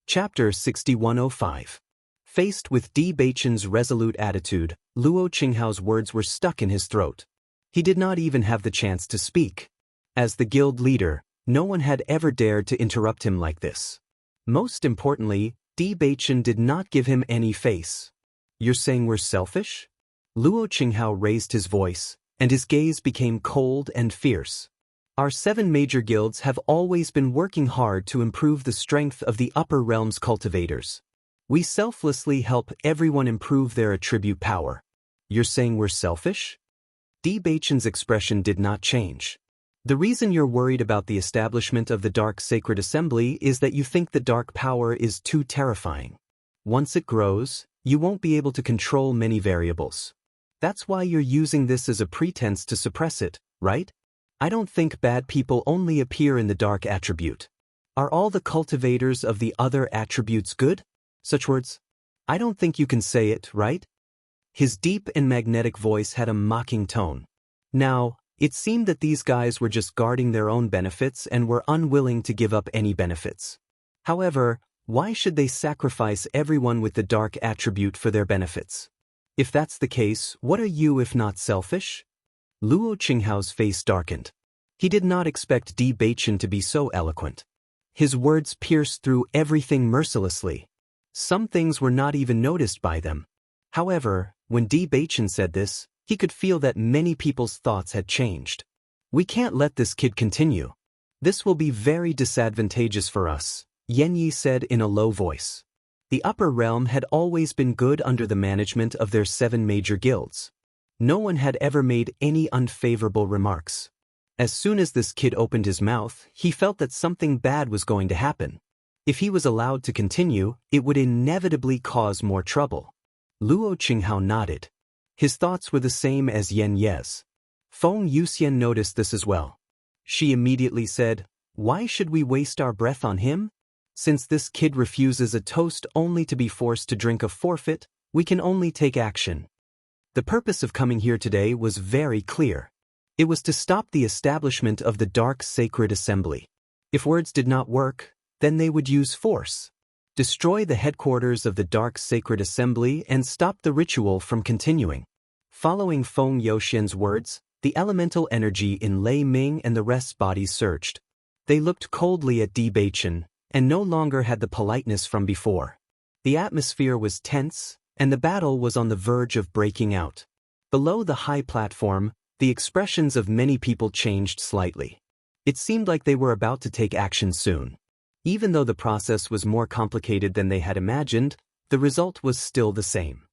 Chapter 6105. Faced with Bewitching's resolute attitude, Luo Qinghao's words were stuck in his throat. He did not even have the chance to speak. As the guild leader, no one had ever dared to interrupt him like this. Most importantly, Bewitching did not give him any face. "You're saying we're selfish?" Luo Qinghao raised his voice, and his gaze became cold and fierce. "Our 7 major guilds have always been working hard to improve the strength of the upper realms cultivators. We selflessly help everyone improve their attribute power. You're saying we're selfish?" Bewitching's expression did not change. "The reason you're worried about the establishment of the Dark Sacred Assembly is that you think the dark power is too terrifying. Once it grows, you won't be able to control many variables. That's why you're using this as a pretense to suppress it, right? I don't think bad people only appear in the dark attribute. Are all the cultivators of the other attributes good? Such words? I don't think you can say it, right?" His deep and magnetic voice had a mocking tone. Now, it seemed that these guys were just guarding their own benefits and were unwilling to give up any benefits. However, why should they sacrifice everyone with the dark attribute for their benefits? If that's the case, what are you if not selfish? Luo Qinghao's face darkened. He did not expect Bewitching to be so eloquent. His words pierced through everything mercilessly. Some things were not even noticed by them. However, when Bewitching said this, he could feel that many people's thoughts had changed. "We can't let this kid continue. This will be very disadvantageous for us," Yan Yi said in a low voice. The upper realm had always been good under the management of their 7 major guilds. No one had ever made any unfavorable remarks. As soon as this kid opened his mouth, he felt that something bad was going to happen. If he was allowed to continue, it would inevitably cause more trouble. Luo Qinghao nodded. His thoughts were the same as Yan Ye's. Feng Yuxian noticed this as well. She immediately said, "Why should we waste our breath on him? Since this kid refuses a toast only to be forced to drink a forfeit, we can only take action." The purpose of coming here today was very clear. It was to stop the establishment of the Dark Sacred Assembly. If words did not work, then they would use force. Destroy the headquarters of the Dark Sacred Assembly and stop the ritual from continuing. Following Feng Yuxian's words, the elemental energy in Lei Ming and the rest's bodies surged. They looked coldly at Bewitching, and no longer had the politeness from before. The atmosphere was tense, and the battle was on the verge of breaking out. Below the high platform, the expressions of many people changed slightly. It seemed like they were about to take action soon. Even though the process was more complicated than they had imagined, the result was still the same.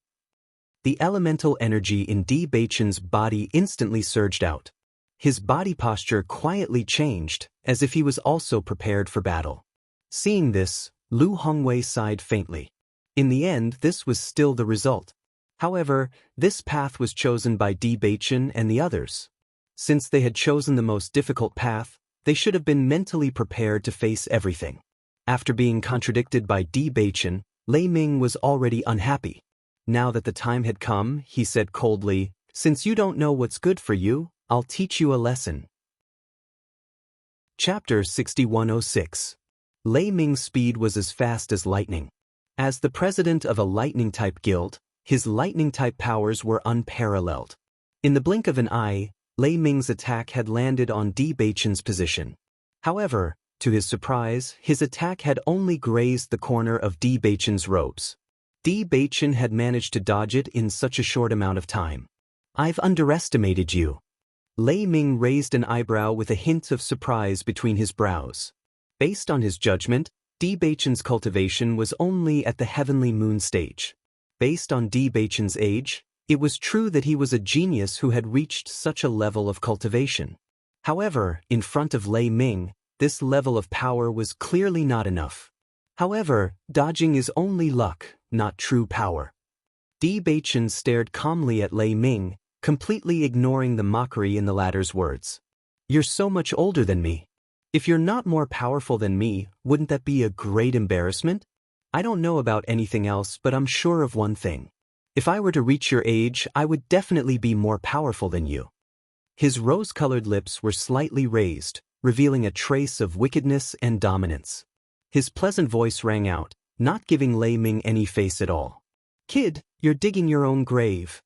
The elemental energy in Bewitching's body instantly surged out. His body posture quietly changed, as if he was also prepared for battle. Seeing this, Lu Hongwei sighed faintly. In the end, this was still the result. However, this path was chosen by Bewitching and the others. Since they had chosen the most difficult path, they should have been mentally prepared to face everything. After being contradicted by Bewitching, Lei Ming was already unhappy. Now that the time had come, he said coldly, "Since you don't know what's good for you, I'll teach you a lesson." Chapter 6106. Lei Ming's speed was as fast as lightning. As the president of a lightning-type guild, his lightning-type powers were unparalleled. In the blink of an eye, Lei Ming's attack had landed on Bewitching's position. However, to his surprise, his attack had only grazed the corner of Bewitching's robes. Bewitching had managed to dodge it in such a short amount of time. "I've underestimated you." Lei Ming raised an eyebrow with a hint of surprise between his brows. Based on his judgment, Bewitching's cultivation was only at the heavenly moon stage. Based on Bewitching's age, it was true that he was a genius who had reached such a level of cultivation. However, in front of Lei Ming, this level of power was clearly not enough. However, dodging is only luck, not true power. Bewitching stared calmly at Lei Ming, completely ignoring the mockery in the latter's words. "You're so much older than me. If you're not more powerful than me, wouldn't that be a great embarrassment? I don't know about anything else, but I'm sure of one thing. If I were to reach your age, I would definitely be more powerful than you." His rose-colored lips were slightly raised, revealing a trace of wickedness and dominance. His pleasant voice rang out, not giving Lei Ming any face at all. "Kid, you're digging your own grave."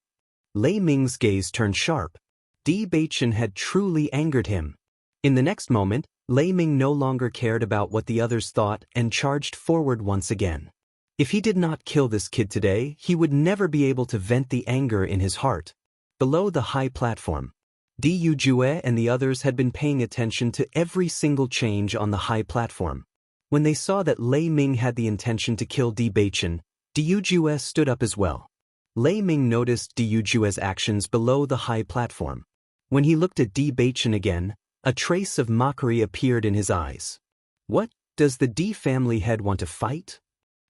Lei Ming's gaze turned sharp. Di Baichen had truly angered him. In the next moment, Lei Ming no longer cared about what the others thought and charged forward once again. If he did not kill this kid today, he would never be able to vent the anger in his heart. Below the high platform, Diyu Jue and the others had been paying attention to every single change on the high platform. When they saw that Lei Ming had the intention to kill Di Baichen, Diyu Jue stood up as well. Lei Ming noticed Diyu Jue's actions below the high platform. When he looked at Di Baichen again, a trace of mockery appeared in his eyes. "What, does the Di family head want to fight?"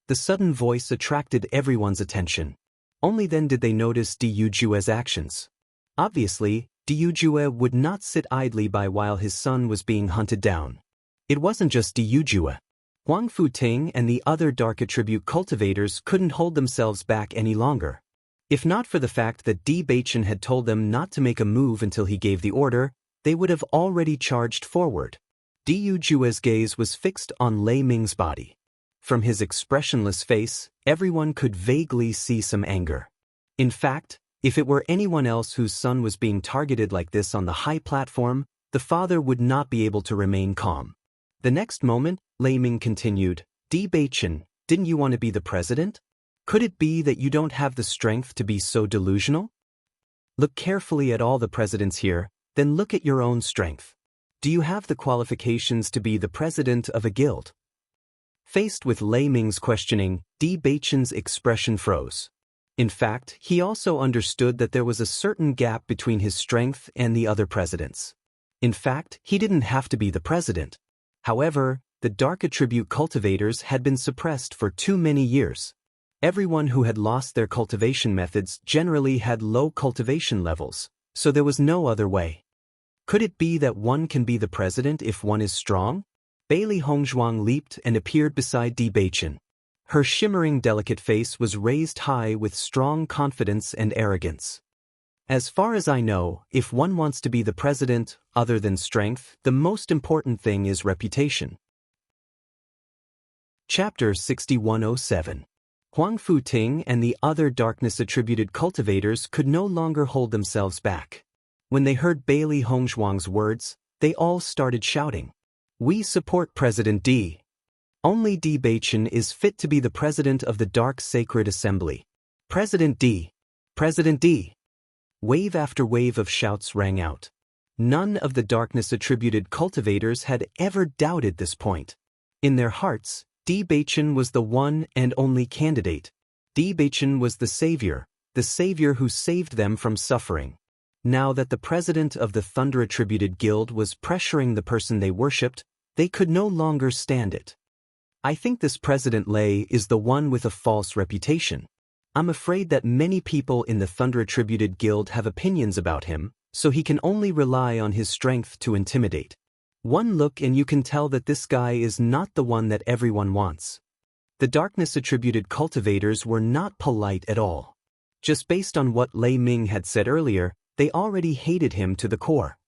The sudden voice attracted everyone's attention. Only then did they notice Diyu Jue's actions. Obviously, Diyu Jue would not sit idly by while his son was being hunted down. It wasn't just Diyu Jue. Huang Futing and the other dark attribute cultivators couldn't hold themselves back any longer. If not for the fact that Di Baichen had told them not to make a move until he gave the order, they would have already charged forward. Diyu Jue's gaze was fixed on Lei Ming's body. From his expressionless face, everyone could vaguely see some anger. In fact, if it were anyone else whose son was being targeted like this on the high platform, the father would not be able to remain calm. The next moment, Lei Ming continued, "Di Baichen, didn't you want to be the president? Could it be that you don't have the strength to be so delusional? Look carefully at all the presidents here, then look at your own strength. Do you have the qualifications to be the president of a guild?" Faced with Lei Ming's questioning, Di Baichen's expression froze. In fact, he also understood that there was a certain gap between his strength and the other presidents. In fact, he didn't have to be the president. However, the dark attribute cultivators had been suppressed for too many years. Everyone who had lost their cultivation methods generally had low cultivation levels, so there was no other way. Could it be that one can be the president if one is strong? Bailey Hongzhuang leaped and appeared beside Di Baichen. Her shimmering delicate face was raised high with strong confidence and arrogance. "As far as I know, if one wants to be the president, other than strength, the most important thing is reputation." Chapter 6107. Huang Futing and the other darkness-attributed cultivators could no longer hold themselves back. When they heard Bailey Hongzhuang's words, they all started shouting, "We support President Di. Only Di Baichen is fit to be the president of the Dark Sacred Assembly. President Di! President Di!" Wave after wave of shouts rang out. None of the darkness-attributed cultivators had ever doubted this point. In their hearts, Di Baichen was the one and only candidate. Di Baichen was the savior who saved them from suffering. Now that the president of the Thunder-attributed guild was pressuring the person they worshipped, they could no longer stand it. "I think this President Lei is the one with a false reputation. I'm afraid that many people in the Thunder-attributed guild have opinions about him, so he can only rely on his strength to intimidate. One look and you can tell that this guy is not the one that everyone wants." The darkness-attributed cultivators were not polite at all. Just based on what Lei Ming had said earlier, they already hated him to the core.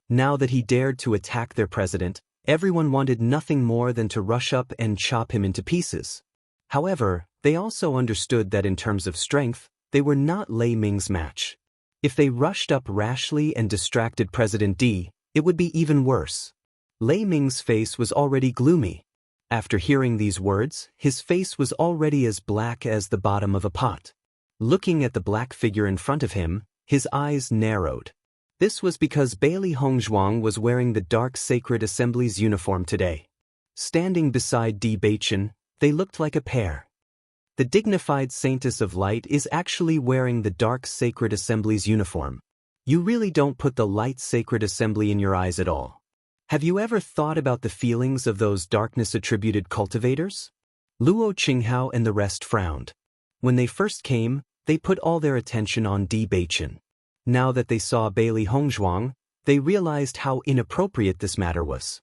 Now that he dared to attack their president, everyone wanted nothing more than to rush up and chop him into pieces. However, they also understood that in terms of strength, they were not Lei Ming's match. If they rushed up rashly and distracted President Di, it would be even worse. Lei Ming's face was already gloomy. After hearing these words, his face was already as black as the bottom of a pot. Looking at the black figure in front of him, his eyes narrowed. This was because Bailey Hongzhuang was wearing the Dark Sacred Assembly's uniform today. Standing beside Di Baichen, they looked like a pair. The dignified Saintess of Light is actually wearing the Dark Sacred Assembly's uniform. You really don't put the Light Sacred Assembly in your eyes at all. Have you ever thought about the feelings of those darkness-attributed cultivators? Luo Qinghao and the rest frowned. When they first came, they put all their attention on Di Baichen. Now that they saw Bailey Hongzhuang, they realized how inappropriate this matter was.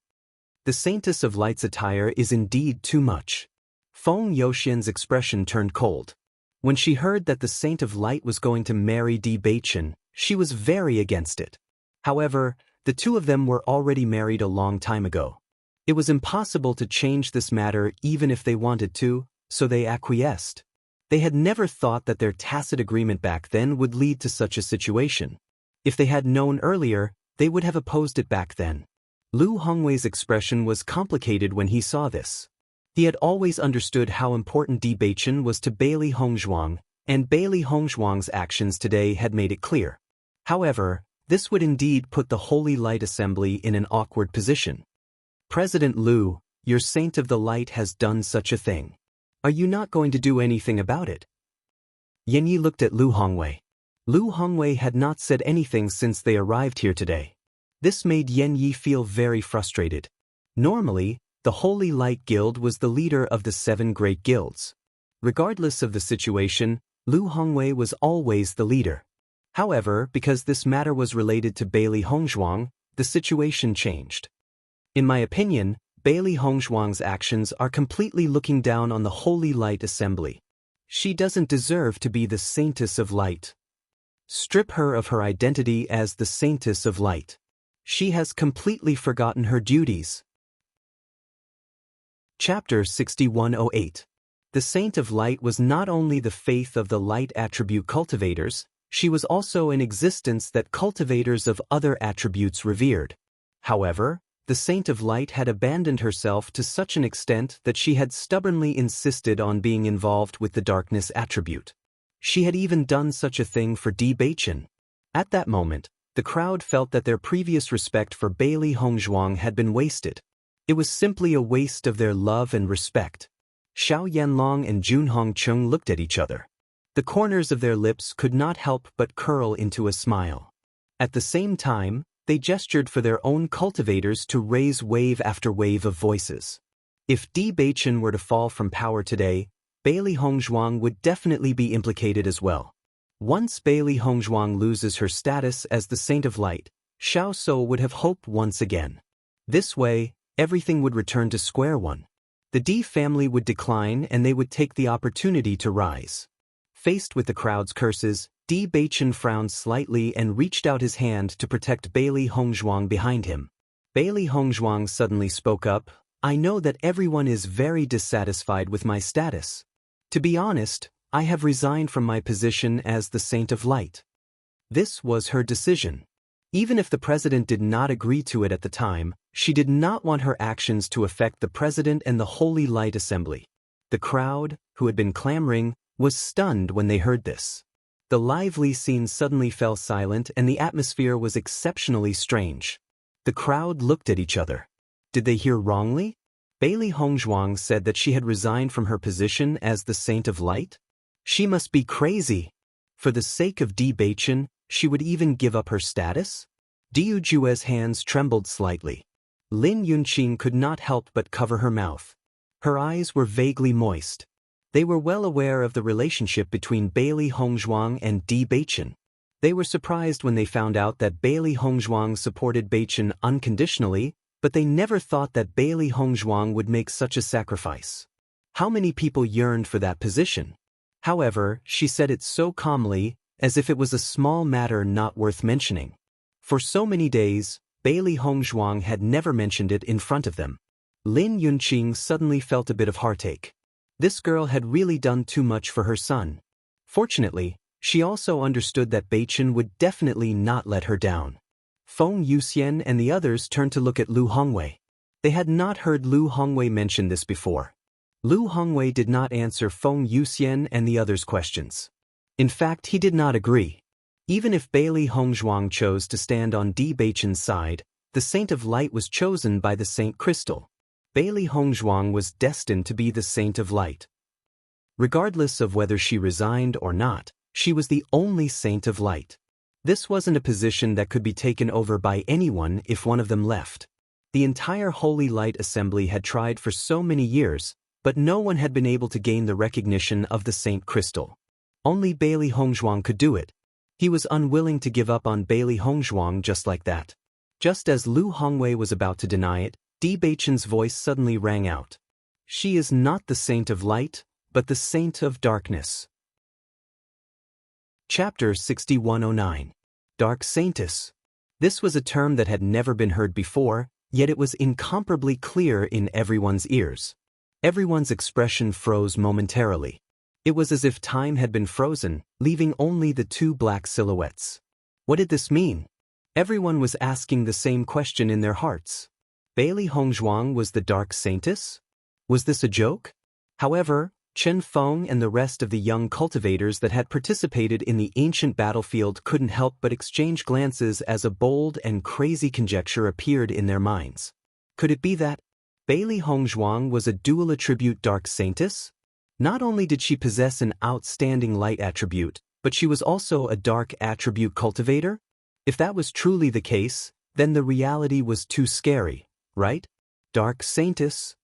The Saintess of Light's attire is indeed too much. Feng Youxian's expression turned cold. When she heard that the Saint of Light was going to marry Di Baichen, she was very against it. However, the two of them were already married a long time ago. It was impossible to change this matter even if they wanted to, so they acquiesced. They had never thought that their tacit agreement back then would lead to such a situation. If they had known earlier, they would have opposed it back then. Lu Hongwei's expression was complicated when he saw this. He had always understood how important Bewitching was to Bailey Hongzhuang, and Bailey Hongzhuang's actions today had made it clear. However, this would indeed put the Holy Light Assembly in an awkward position. President Lu, your Saint of the Light has done such a thing. Are you not going to do anything about it? Yanyi looked at Lu Hongwei. Lu Hongwei had not said anything since they arrived here today. This made Yanyi feel very frustrated. Normally, the Holy Light Guild was the leader of the 7 great guilds. Regardless of the situation, Lu Hongwei was always the leader. However, because this matter was related to Bailey Hongzhuang, the situation changed. In my opinion, Bailey Hongzhuang's actions are completely looking down on the Holy Light Assembly. She doesn't deserve to be the Saintess of Light. Strip her of her identity as the Saintess of Light. She has completely forgotten her duties. Chapter 6108. The Saint of Light was not only the faith of the light attribute cultivators, she was also an existence that cultivators of other attributes revered. However, the Saint of Light had abandoned herself to such an extent that she had stubbornly insisted on being involved with the darkness attribute. She had even done such a thing for Bewitching. At that moment, the crowd felt that their previous respect for Bailey Hongzhuang had been wasted. It was simply a waste of their love and respect. Xiao Yanlong and Jun Hongcheng looked at each other. The corners of their lips could not help but curl into a smile. At the same time, they gestured for their own cultivators to raise wave after wave of voices. If Bewitching were to fall from power today, Bailey Hongzhuang would definitely be implicated as well. Once Bailey Hongzhuang loses her status as the Saint of Light, Xiao So would have hope once again. This way, everything would return to square one. The D family would decline and they would take the opportunity to rise. Faced with the crowd's curses, Bewitching frowned slightly and reached out his hand to protect Bailey Hongzhuang behind him. Bailey Hongzhuang suddenly spoke up, "I know that everyone is very dissatisfied with my status. To be honest, I have resigned from my position as the Saint of Light." This was her decision. Even if the president did not agree to it at the time, she did not want her actions to affect the president and the Holy Light Assembly. The crowd, who had been clamoring, was stunned when they heard this. The lively scene suddenly fell silent and the atmosphere was exceptionally strange. The crowd looked at each other. Did they hear wrongly? Bailey Hongzhuang said that she had resigned from her position as the Saint of Light? She must be crazy. For the sake of Bewitching, she would even give up her status? Diu Jue's hands trembled slightly. Lin Yunqing could not help but cover her mouth. Her eyes were vaguely moist. They were well aware of the relationship between Bailey Hongzhuang and Bewitching. They were surprised when they found out that Bailey Hongzhuang supported Bewitching unconditionally, but they never thought that Bailey Hongzhuang would make such a sacrifice. How many people yearned for that position? However, she said it so calmly, as if it was a small matter not worth mentioning. For so many days, Bailey Hongzhuang had never mentioned it in front of them. Lin Yunqing suddenly felt a bit of heartache. This girl had really done too much for her son. Fortunately, she also understood that Bewitching would definitely not let her down. Feng Yuxian and the others turned to look at Lu Hongwei. They had not heard Lu Hongwei mention this before. Lu Hongwei did not answer Feng Yuxian and the others' questions. In fact, he did not agree. Even if Bailey Hongzhuang chose to stand on Bewitching's side, the Saint of Light was chosen by the Saint Crystal. Bailey Hongzhuang was destined to be the Saint of Light. Regardless of whether she resigned or not, she was the only Saint of Light. This wasn't a position that could be taken over by anyone if one of them left. The entire Holy Light Assembly had tried for so many years, but no one had been able to gain the recognition of the Saint Crystal. Only Bailey Hongzhuang could do it. He was unwilling to give up on Bailey Hongzhuang just like that. Just as Lu Hongwei was about to deny it, Bewitching's voice suddenly rang out. She is not the Saint of Light, but the Saint of Darkness. Chapter 6109. Dark Saintess. This was a term that had never been heard before, yet it was incomparably clear in everyone's ears. Everyone's expression froze momentarily. It was as if time had been frozen, leaving only the two black silhouettes. What did this mean? Everyone was asking the same question in their hearts. Bailey Hongzhuang was the Dark Saintess? Was this a joke? However, Chen Feng and the rest of the young cultivators that had participated in the ancient battlefield couldn't help but exchange glances as a bold and crazy conjecture appeared in their minds. Could it be that Bailey Hongzhuang was a dual attribute Dark Saintess? Not only did she possess an outstanding light attribute, but she was also a dark attribute cultivator? If that was truly the case, then the reality was too scary, right? Dark Saintess?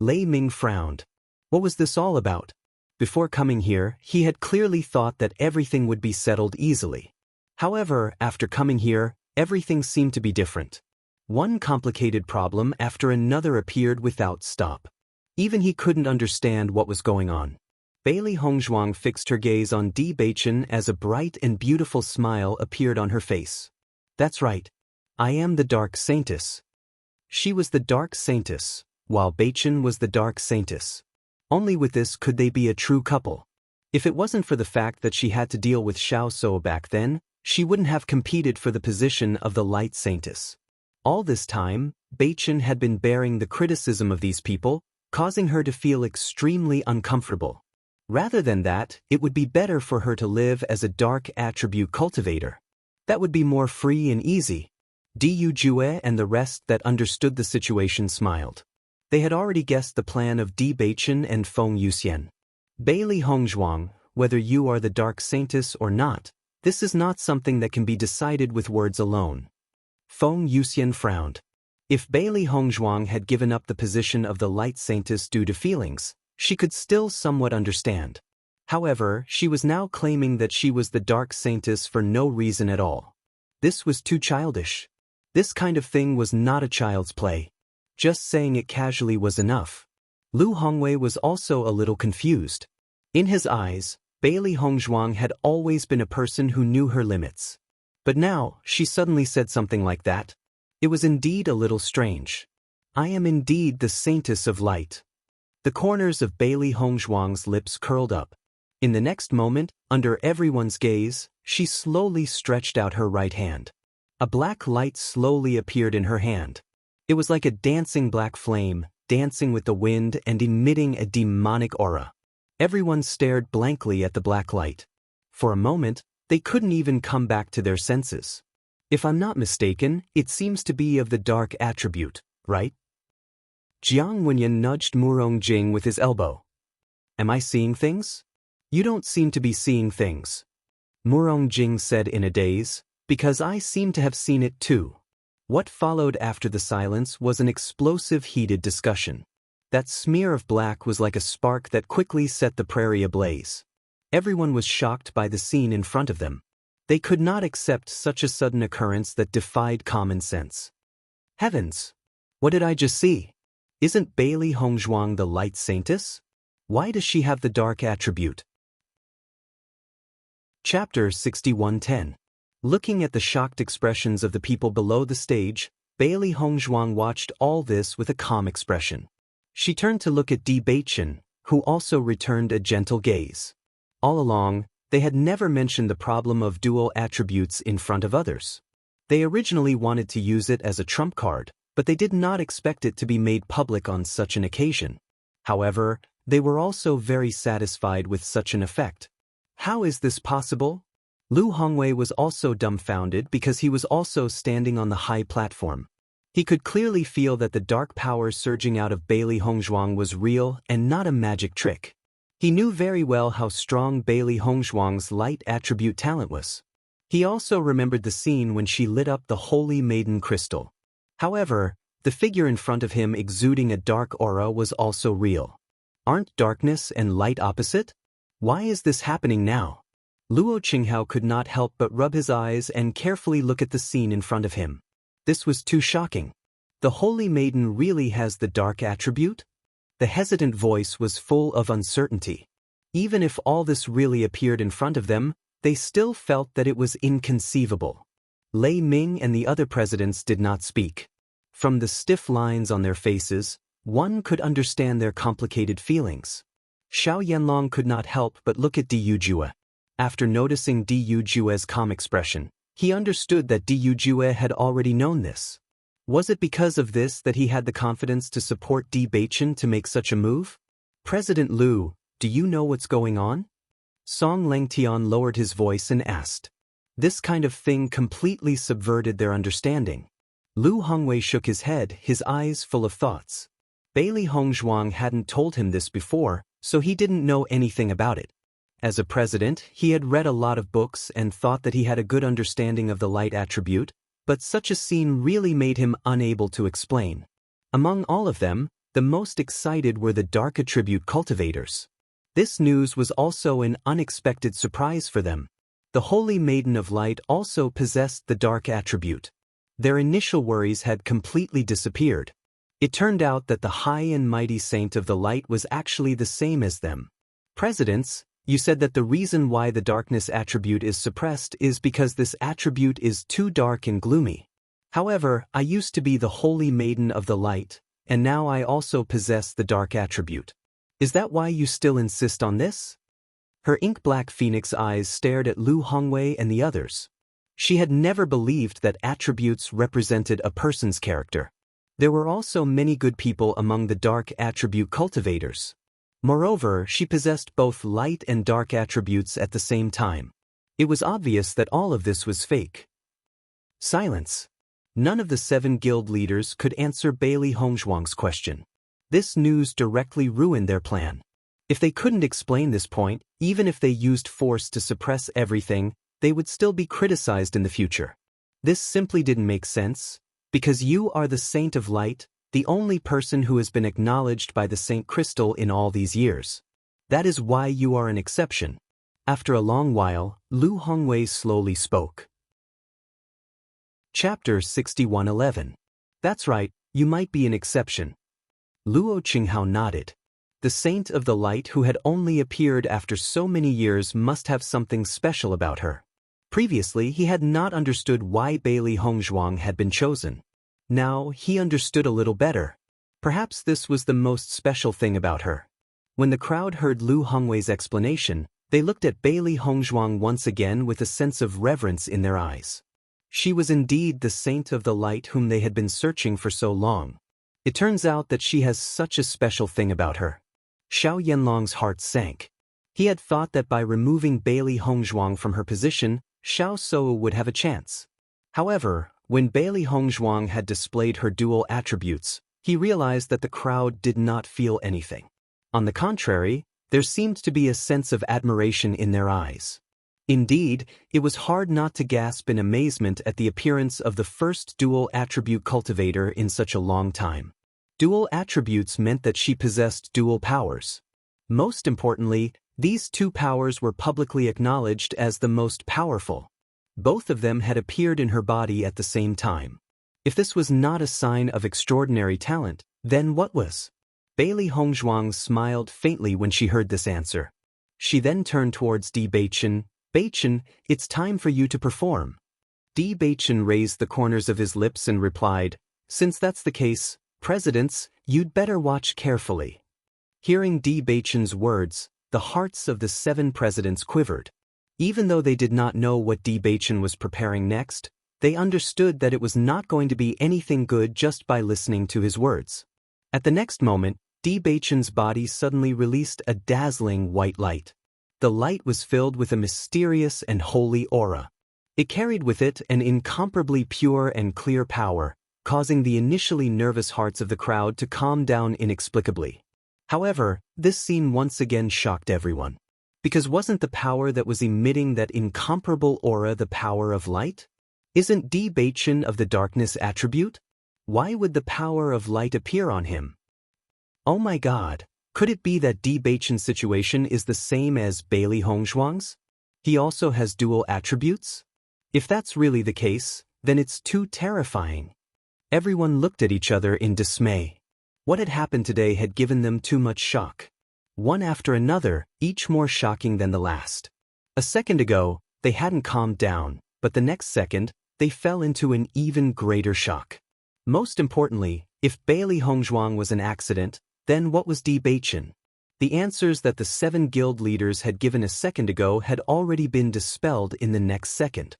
Lei Ming frowned. What was this all about? Before coming here, he had clearly thought that everything would be settled easily. However, after coming here, everything seemed to be different. One complicated problem after another appeared without stop. Even he couldn't understand what was going on. Bailey Hongzhuang fixed her gaze on Di Beichen as a bright and beautiful smile appeared on her face. That's right. I am the Dark Saintess. She was the Dark Saintess, while Beichen was the Dark Saintess. Only with this could they be a true couple. If it wasn't for the fact that she had to deal with Xiao So back then, she wouldn't have competed for the position of the Light Saintess. All this time, Beichen had been bearing the criticism of these people, causing her to feel extremely uncomfortable. Rather than that, it would be better for her to live as a dark attribute cultivator. That would be more free and easy. Diyu Jue and the rest that understood the situation smiled. They had already guessed the plan of Di Beichen and Feng Yuxian. Bailey Hongzhuang, whether you are the Dark Saintess or not, this is not something that can be decided with words alone. Feng Yuxian frowned. If Bailey Hongzhuang had given up the position of the Light Saintess due to feelings, she could still somewhat understand. However, she was now claiming that she was the Dark Saintess for no reason at all. This was too childish. This kind of thing was not a child's play. Just saying it casually was enough. Lu Hongwei was also a little confused. In his eyes, Bailey Hongzhuang had always been a person who knew her limits. But now, she suddenly said something like that. It was indeed a little strange. I am indeed the Saintess of Light. The corners of Bailey Hongzhuang's lips curled up. In the next moment, under everyone's gaze, she slowly stretched out her right hand. A black light slowly appeared in her hand. It was like a dancing black flame, dancing with the wind and emitting a demonic aura. Everyone stared blankly at the black light. For a moment, they couldn't even come back to their senses. If I'm not mistaken, it seems to be of the dark attribute, right? Jiang Wenyan nudged Murong Jing with his elbow. Am I seeing things? You don't seem to be seeing things. Murong Jing said in a daze, because I seem to have seen it too. What followed after the silence was an explosive heated discussion. That smear of black was like a spark that quickly set the prairie ablaze. Everyone was shocked by the scene in front of them. They could not accept such a sudden occurrence that defied common sense. Heavens! What did I just see? Isn't Bailey Hongzhuang the Light Saintess? Why does she have the dark attribute? Chapter 6110. Looking at the shocked expressions of the people below the stage, Bailey Hongzhuang watched all this with a calm expression. She turned to look at Di Beichen, who also returned a gentle gaze. All along, they had never mentioned the problem of dual attributes in front of others. They originally wanted to use it as a trump card, but they did not expect it to be made public on such an occasion. However, they were also very satisfied with such an effect. How is this possible? Lu Hongwei was also dumbfounded because he was also standing on the high platform. He could clearly feel that the dark power surging out of Bailey Hongzhuang was real and not a magic trick. He knew very well how strong Bailey Hongzhuang's light attribute talent was. He also remembered the scene when she lit up the Holy Maiden crystal. However, the figure in front of him exuding a dark aura was also real. Aren't darkness and light opposite? Why is this happening now? Luo Qinghao could not help but rub his eyes and carefully look at the scene in front of him. This was too shocking. The Holy Maiden really has the dark attribute? The hesitant voice was full of uncertainty. Even if all this really appeared in front of them, they still felt that it was inconceivable. Lei Ming and the other presidents did not speak. From the stiff lines on their faces, One could understand their complicated feelings. Xiao Yanlong could not help but look at Di Yujue. After noticing Di Yujue's calm expression, he understood that Di Yujue had already known this. Was it because of this that he had the confidence to support Di Baichen to make such a move? President Liu, do you know what's going on? Song Lengtian lowered his voice and asked. This kind of thing completely subverted their understanding. Lu Hongwei shook his head, his eyes full of thoughts. Bailey Hongzhuang hadn't told him this before, so he didn't know anything about it. As a president, he had read a lot of books and thought that he had a good understanding of the light attribute, but such a scene really made him unable to explain. Among all of them, the most excited were the dark attribute cultivators. This news was also an unexpected surprise for them. The Holy Maiden of Light also possessed the dark attribute. Their initial worries had completely disappeared. It turned out that the high and mighty Saint of the Light was actually the same as them. Presidents, you said that the reason why the darkness attribute is suppressed is because this attribute is too dark and gloomy. However, I used to be the Holy Maiden of the Light, and now I also possess the dark attribute. Is that why you still insist on this? Her ink-black phoenix eyes stared at Lu Hongwei and the others. She had never believed that attributes represented a person's character. There were also many good people among the dark attribute cultivators. Moreover, she possessed both light and dark attributes at the same time. It was obvious that all of this was fake. Silence. None of the 7 guild leaders could answer Bailey Hongzhuang's question. This news directly ruined their plan. If they couldn't explain this point, even if they used force to suppress everything, they would still be criticized in the future. This simply didn't make sense, because you are the Saint of Light, the only person who has been acknowledged by the Saint Crystal in all these years. That is why you are an exception. After a long while, Lu Hongwei slowly spoke. Chapter 6111. That's right, you might be an exception. Luo Qinghao nodded. The Saint of the Light who had only appeared after so many years must have something special about her. Previously, he had not understood why Bailey Hongzhuang had been chosen. Now, he understood a little better. Perhaps this was the most special thing about her. When the crowd heard Lu Hongwei's explanation, they looked at Bailey Hongzhuang once again with a sense of reverence in their eyes. She was indeed the Saint of the Light whom they had been searching for so long. It turns out that she has such a special thing about her. Xiao Yanlong's heart sank. He had thought that by removing Bailey Hongzhuang from her position, Xiao Sou would have a chance. However, when Bailey Hongzhuang had displayed her dual attributes, he realized that the crowd did not feel anything. On the contrary, there seemed to be a sense of admiration in their eyes. Indeed, it was hard not to gasp in amazement at the appearance of the first dual attribute cultivator in such a long time. Dual attributes meant that she possessed dual powers. Most importantly, these 2 powers were publicly acknowledged as the most powerful. Both of them had appeared in her body at the same time. If this was not a sign of extraordinary talent, then what was? Bailey Hongzhuang smiled faintly when she heard this answer. She then turned towards Di Baichen. Baichen, it's time for you to perform. Di Baichen raised the corners of his lips and replied, since that's the case, presidents, you'd better watch carefully. Hearing Di Baichen's words, the hearts of the 7 presidents quivered. Even though they did not know what Di Baichen was preparing next, they understood that it was not going to be anything good just by listening to his words. At the next moment, Di Baichen's body suddenly released a dazzling white light. The light was filled with a mysterious and holy aura. It carried with it an incomparably pure and clear power, causing the initially nervous hearts of the crowd to calm down inexplicably. However, this scene once again shocked everyone. Because wasn't the power that was emitting that incomparable aura the power of light? Isn't Di Baichen of the darkness attribute? Why would the power of light appear on him? Oh my God, could it be that Di Baichen's situation is the same as Bailey Hongzhuang's? He also has dual attributes? If that's really the case, then it's too terrifying. Everyone looked at each other in dismay. What had happened today had given them too much shock. One after another, each more shocking than the last. A second ago, they hadn't calmed down, but the next second, they fell into an even greater shock. Most importantly, If Bailey Hongzhuang was an accident, then what was Bewitching? The answers that the 7 guild leaders had given a second ago had already been dispelled in the next second.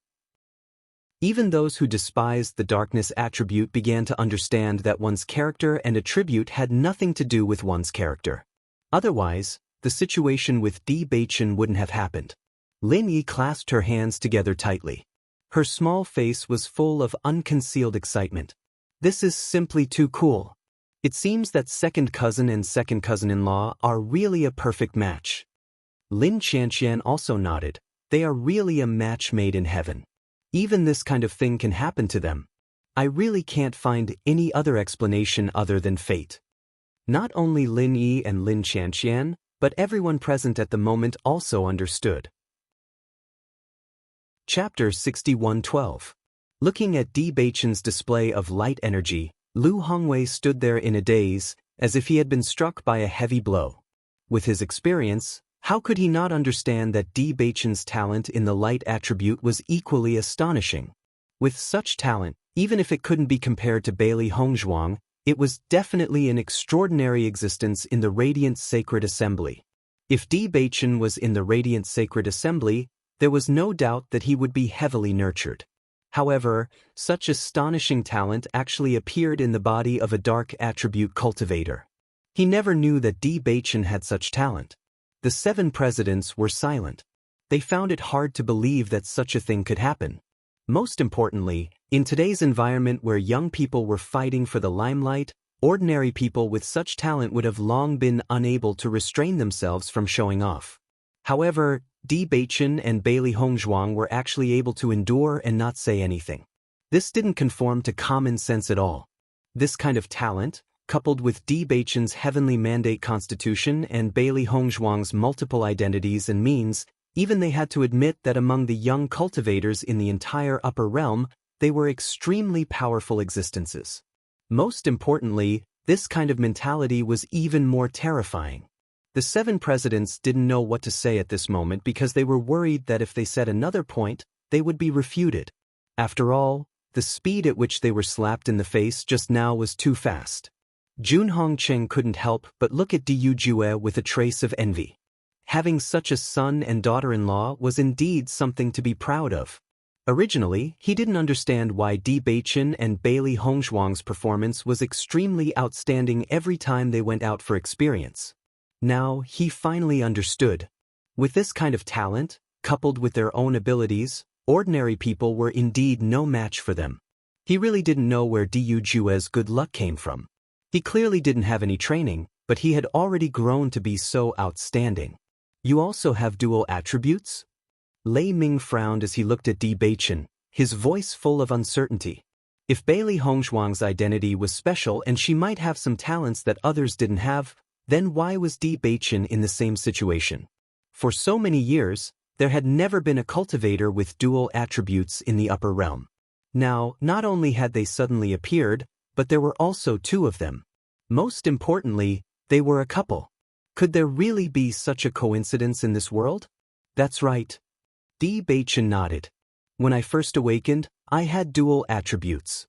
Even those who despised the darkness attribute began to understand that one's character and attribute had nothing to do with one's character. Otherwise, the situation with Bewitching wouldn't have happened. Lin Yi clasped her hands together tightly. Her small face was full of unconcealed excitement. This is simply too cool. It seems that second cousin and second cousin-in-law are really a perfect match. Lin Qianqian also nodded. They are really a match made in heaven. Even this kind of thing can happen to them. I really can't find any other explanation other than fate. Not only Lin Yi and Lin Qianqian, but everyone present at the moment also understood. Chapter 61:12. Looking at Bewitching's display of light energy, Lu Hongwei stood there in a daze, as if he had been struck by a heavy blow. With his experience, how could he not understand that Bewitching's talent in the light attribute was equally astonishing? With such talent, even if it couldn't be compared to Bailey Hongzhuang, it was definitely an extraordinary existence in the Radiant Sacred Assembly. If Bewitching was in the Radiant Sacred Assembly, there was no doubt that he would be heavily nurtured. However, such astonishing talent actually appeared in the body of a dark attribute cultivator. He never knew that Bewitching had such talent. The 7 presidents were silent. They found it hard to believe that such a thing could happen. Most importantly, in today's environment where young people were fighting for the limelight, ordinary people with such talent would have long been unable to restrain themselves from showing off. However, Bewitching and Bailey Hongzhuang were actually able to endure and not say anything. This didn't conform to common sense at all. This kind of talent, coupled with Bewitching's heavenly mandate constitution and Bailey Hongzhuang's multiple identities and means, even they had to admit that among the young cultivators in the entire upper realm, they were extremely powerful existences. Most importantly, this kind of mentality was even more terrifying. The 7 presidents didn't know what to say at this moment because they were worried that if they said another point, they would be refuted. After all, the speed at which they were slapped in the face just now was too fast. Jun Hongcheng couldn't help but look at Diyu Jue with a trace of envy. Having such a son and daughter-in-law was indeed something to be proud of. Originally, he didn't understand why Bewitching and Bailey Hongzhuang's performance was extremely outstanding every time they went out for experience. Now, he finally understood. With this kind of talent, coupled with their own abilities, ordinary people were indeed no match for them. He really didn't know where Diyu Jue's good luck came from. He clearly didn't have any training, but he had already grown to be so outstanding. You also have dual attributes? Lei Ming frowned as he looked at Bewitching, his voice full of uncertainty. If Bailey Hongzhuang's identity was special and she might have some talents that others didn't have, then why was Bewitching in the same situation? For so many years, there had never been a cultivator with dual attributes in the upper realm. Now, not only had they suddenly appeared, but there were also 2 of them. Most importantly, they were a couple. Could there really be such a coincidence in this world? That's right. Bewitching nodded. When I first awakened, I had dual attributes.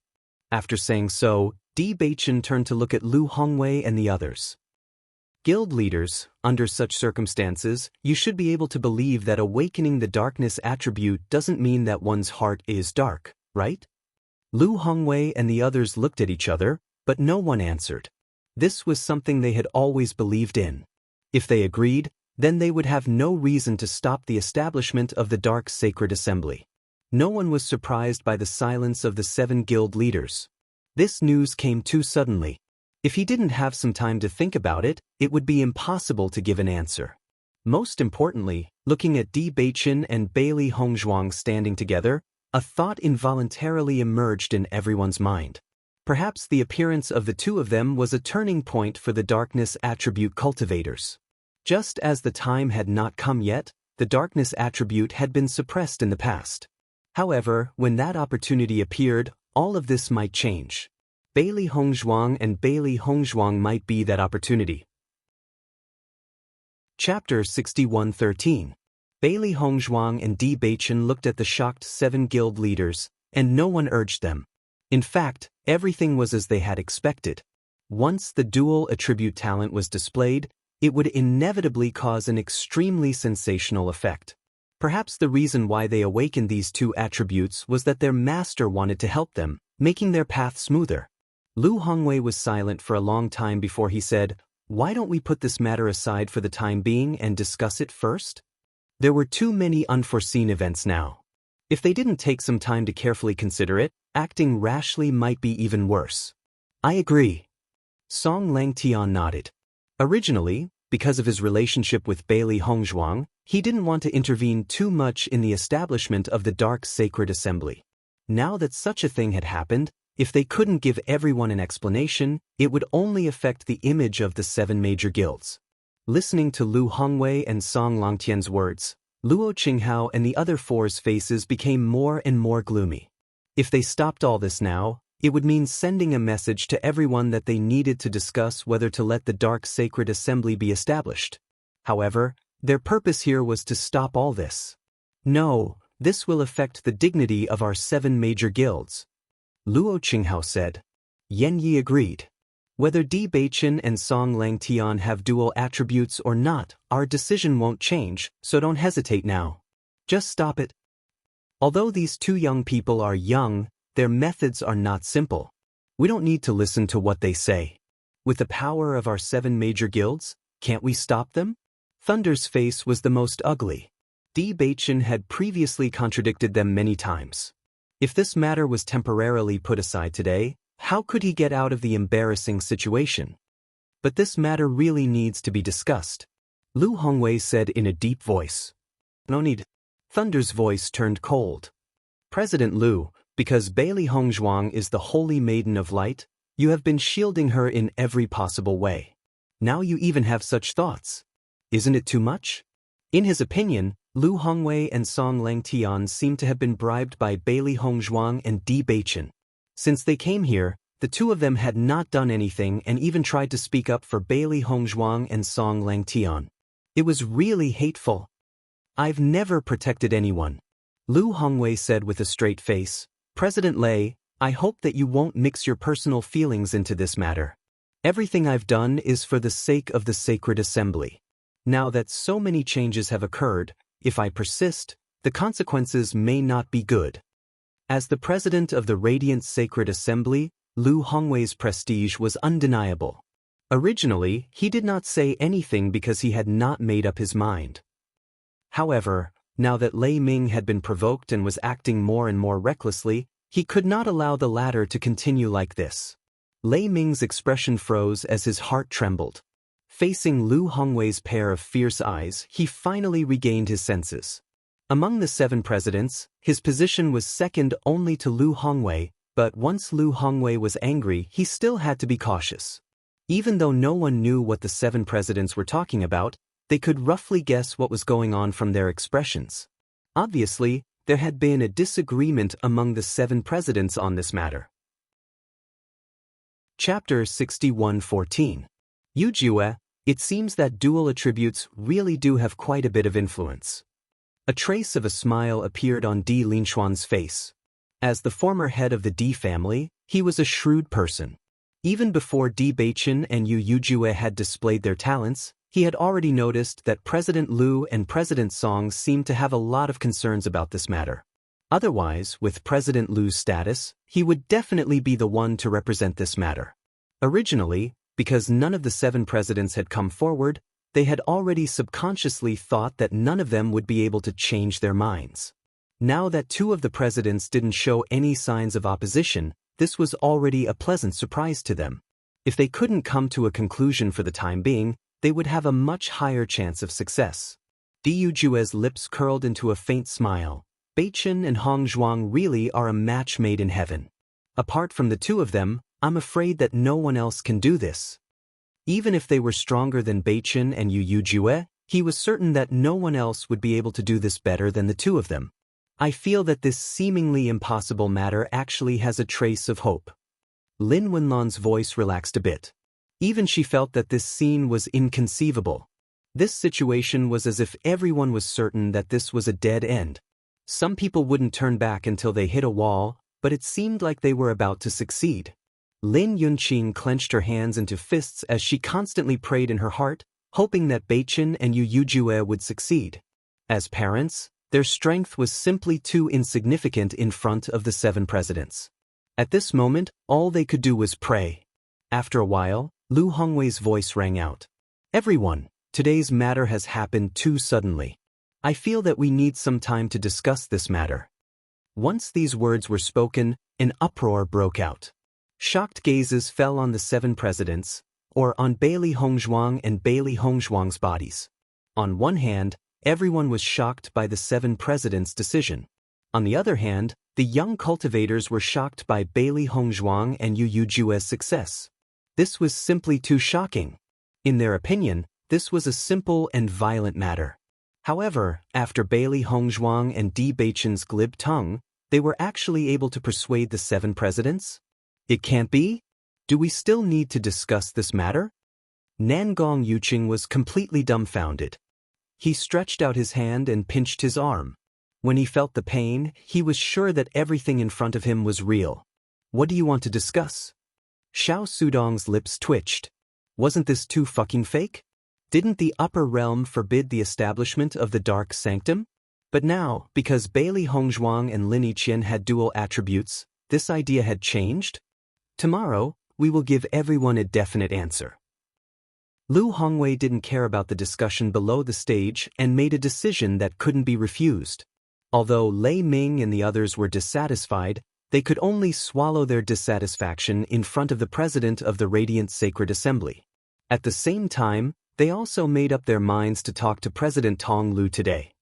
After saying so, Bewitching turned to look at Lu Hongwei and the others. Guild leaders, under such circumstances, you should be able to believe that awakening the darkness attribute doesn't mean that one's heart is dark, right? Lu Hongwei and the others looked at each other, but no one answered. This was something they had always believed in. If they agreed, then they would have no reason to stop the establishment of the Dark Sacred Assembly. No one was surprised by the silence of the 7 guild leaders. This news came too suddenly. If he didn't have some time to think about it, it would be impossible to give an answer. Most importantly, looking at Bewitching and Bailey Hongzhuang standing together, a thought involuntarily emerged in everyone's mind. Perhaps the appearance of the 2 of them was a turning point for the darkness attribute cultivators. Just as the time had not come yet, the darkness attribute had been suppressed in the past. However, when that opportunity appeared, all of this might change. Bailey Hongzhuang and Bailey Hongzhuang might be that opportunity. Chapter 61:13. Bailey Hongzhuang and Bewitching looked at the shocked 7 guild leaders, and no one urged them. In fact, Everything was as they had expected. Once the dual attribute talent was displayed, it would inevitably cause an extremely sensational effect. Perhaps the reason why they awakened these two attributes was that their master wanted to help them, making their path smoother. Lu Hongwei was silent for a long time before he said, "Why don't we put this matter aside for the time being and discuss it first?" There were too many unforeseen events now. If they didn't take some time to carefully consider it, acting rashly might be even worse. "I agree." Song Langtian nodded. Originally, because of his relationship with Bailey Hongzhuang, he didn't want to intervene too much in the establishment of the Dark Sacred Assembly. Now that such a thing had happened, if they couldn't give everyone an explanation, it would only affect the image of the 7 major guilds. Listening to Lu Hongwei and Song Langtian's words, Luo Qinghao and the other four's faces became more and more gloomy. If they stopped all this now, it would mean sending a message to everyone that they needed to discuss whether to let the Dark Sacred Assembly be established. However, their purpose here was to stop all this. "No, this will affect the dignity of our 7 major guilds," Luo Qinghao said. Yan Yi agreed. "Whether Di Beichen and Song Langtian have dual attributes or not, our decision won't change, so don't hesitate now. Just stop it." Although these two young people are young, their methods are not simple. We don't need to listen to what they say. With the power of our 7 major guilds, can't we stop them? Thunder's face was the most ugly. Di Beichen had previously contradicted them many times. If this matter was temporarily put aside today, how could he get out of the embarrassing situation? But this matter really needs to be discussed. Lu Hongwei said in a deep voice. "No need." Thunder's voice turned cold. "President Lu, because Bailey Hongzhuang is the holy maiden of light, you have been shielding her in every possible way. Now you even have such thoughts. Isn't it too much?" In his opinion, Lu Hongwei and Song Langtian seemed to have been bribed by Bailey Hongzhuang and Di Beichen. Since they came here, the two of them had not done anything and even tried to speak up for Bailey Hongzhuang and Song Langtian. It was really hateful. "I've never protected anyone," Lu Hongwei said with a straight face. "President Lei, I hope that you won't mix your personal feelings into this matter. Everything I've done is for the sake of the Sacred Assembly. Now that so many changes have occurred, if I persist, the consequences may not be good." As the president of the Radiant Sacred Assembly, Lu Hongwei's prestige was undeniable. Originally, he did not say anything because he had not made up his mind. However, now that Lei Ming had been provoked and was acting more and more recklessly, he could not allow the latter to continue like this. Lei Ming's expression froze as his heart trembled. Facing Lu Hongwei's pair of fierce eyes, he finally regained his senses. Among the 7 presidents, his position was second only to Lu Hongwei, but once Lu Hongwei was angry, he still had to be cautious. Even though no one knew what the 7 presidents were talking about, they could roughly guess what was going on from their expressions. Obviously, there had been a disagreement among the 7 presidents on this matter. Chapter 61:14. Yujue, it seems that dual attributes really do have quite a bit of influence. A trace of a smile appeared on Di Linxuan's face. As the former head of the Di family, he was a shrewd person. Even before Di Beichen and Yu Yujue had displayed their talents, he had already noticed that President Lu and President Song seemed to have a lot of concerns about this matter. Otherwise, with President Lu's status, he would definitely be the one to represent this matter. Originally, because none of the 7 presidents had come forward, they had already subconsciously thought that none of them would be able to change their minds. Now that 2 of the presidents didn't show any signs of opposition, this was already a pleasant surprise to them. If they couldn't come to a conclusion for the time being, they would have a much higher chance of success. Di Yujue's lips curled into a faint smile. Beichen and Hongzhuang really are a match made in heaven. Apart from the 2 of them, I'm afraid that no one else can do this. Even if they were stronger than Beichen and Yu Yujue, he was certain that no one else would be able to do this better than the 2 of them. I feel that this seemingly impossible matter actually has a trace of hope. Lin Wenlan's voice relaxed a bit. Even she felt that this scene was inconceivable. This situation was as if everyone was certain that this was a dead end. Some people wouldn't turn back until they hit a wall, but it seemed like they were about to succeed. Lin Yunqing clenched her hands into fists as she constantly prayed in her heart, hoping that Beichen and Yu Yujue would succeed. As parents, their strength was simply too insignificant in front of the 7 presidents. At this moment, all they could do was pray. After a while, Lu Hongwei's voice rang out. "Everyone, today's matter has happened too suddenly. I feel that we need some time to discuss this matter." Once these words were spoken, an uproar broke out. Shocked gazes fell on the 7 presidents, or on Bailey Hongzhuang and Bailey Hongzhuang's bodies. On one hand, everyone was shocked by the 7 presidents' decision. On the other hand, the young cultivators were shocked by Bailey Hongzhuang and Yu Yujue's success. This was simply too shocking. In their opinion, this was a simple and violent matter. However, after Bailey Hongzhuang and Di Beichen's glib tongue, they were actually able to persuade the 7 presidents? It can't be? Do we still need to discuss this matter? Nangong Yuqing was completely dumbfounded. He stretched out his hand and pinched his arm. When he felt the pain, he was sure that everything in front of him was real. "What do you want to discuss?" Xiao Sudong's lips twitched. Wasn't this too fucking fake? Didn't the upper realm forbid the establishment of the Dark Sanctum? But now, because Bailey Hongzhuang and Lin Yiqian had dual attributes, this idea had changed? Tomorrow, we will give everyone a definite answer. Lu Hongwei didn't care about the discussion below the stage and made a decision that couldn't be refused. Although Lei Ming and the others were dissatisfied, they could only swallow their dissatisfaction in front of the president of the Radiant Sacred Assembly. At the same time, they also made up their minds to talk to President Tong Lu today.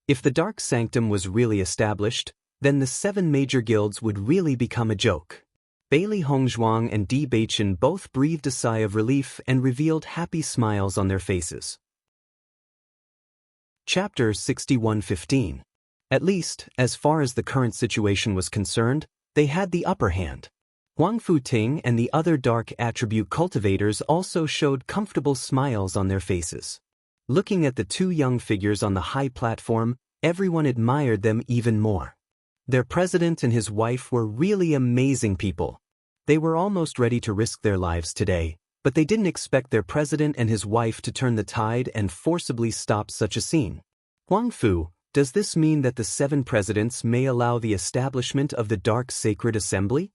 If the Dark Sanctum was really established, then the 7 major guilds would really become a joke. Bailey Hongzhuang and Di Beichen both breathed a sigh of relief and revealed happy smiles on their faces. Chapter 61:15. At least, as far as the current situation was concerned, they had the upper hand. Huang Futing and the other dark attribute cultivators also showed comfortable smiles on their faces. Looking at the 2 young figures on the high platform, everyone admired them even more. Their president and his wife were really amazing people. They were almost ready to risk their lives today, but they didn't expect their president and his wife to turn the tide and forcibly stop such a scene. Huang Fu, does this mean that the 7 presidents may allow the establishment of the Dark Sacred Assembly?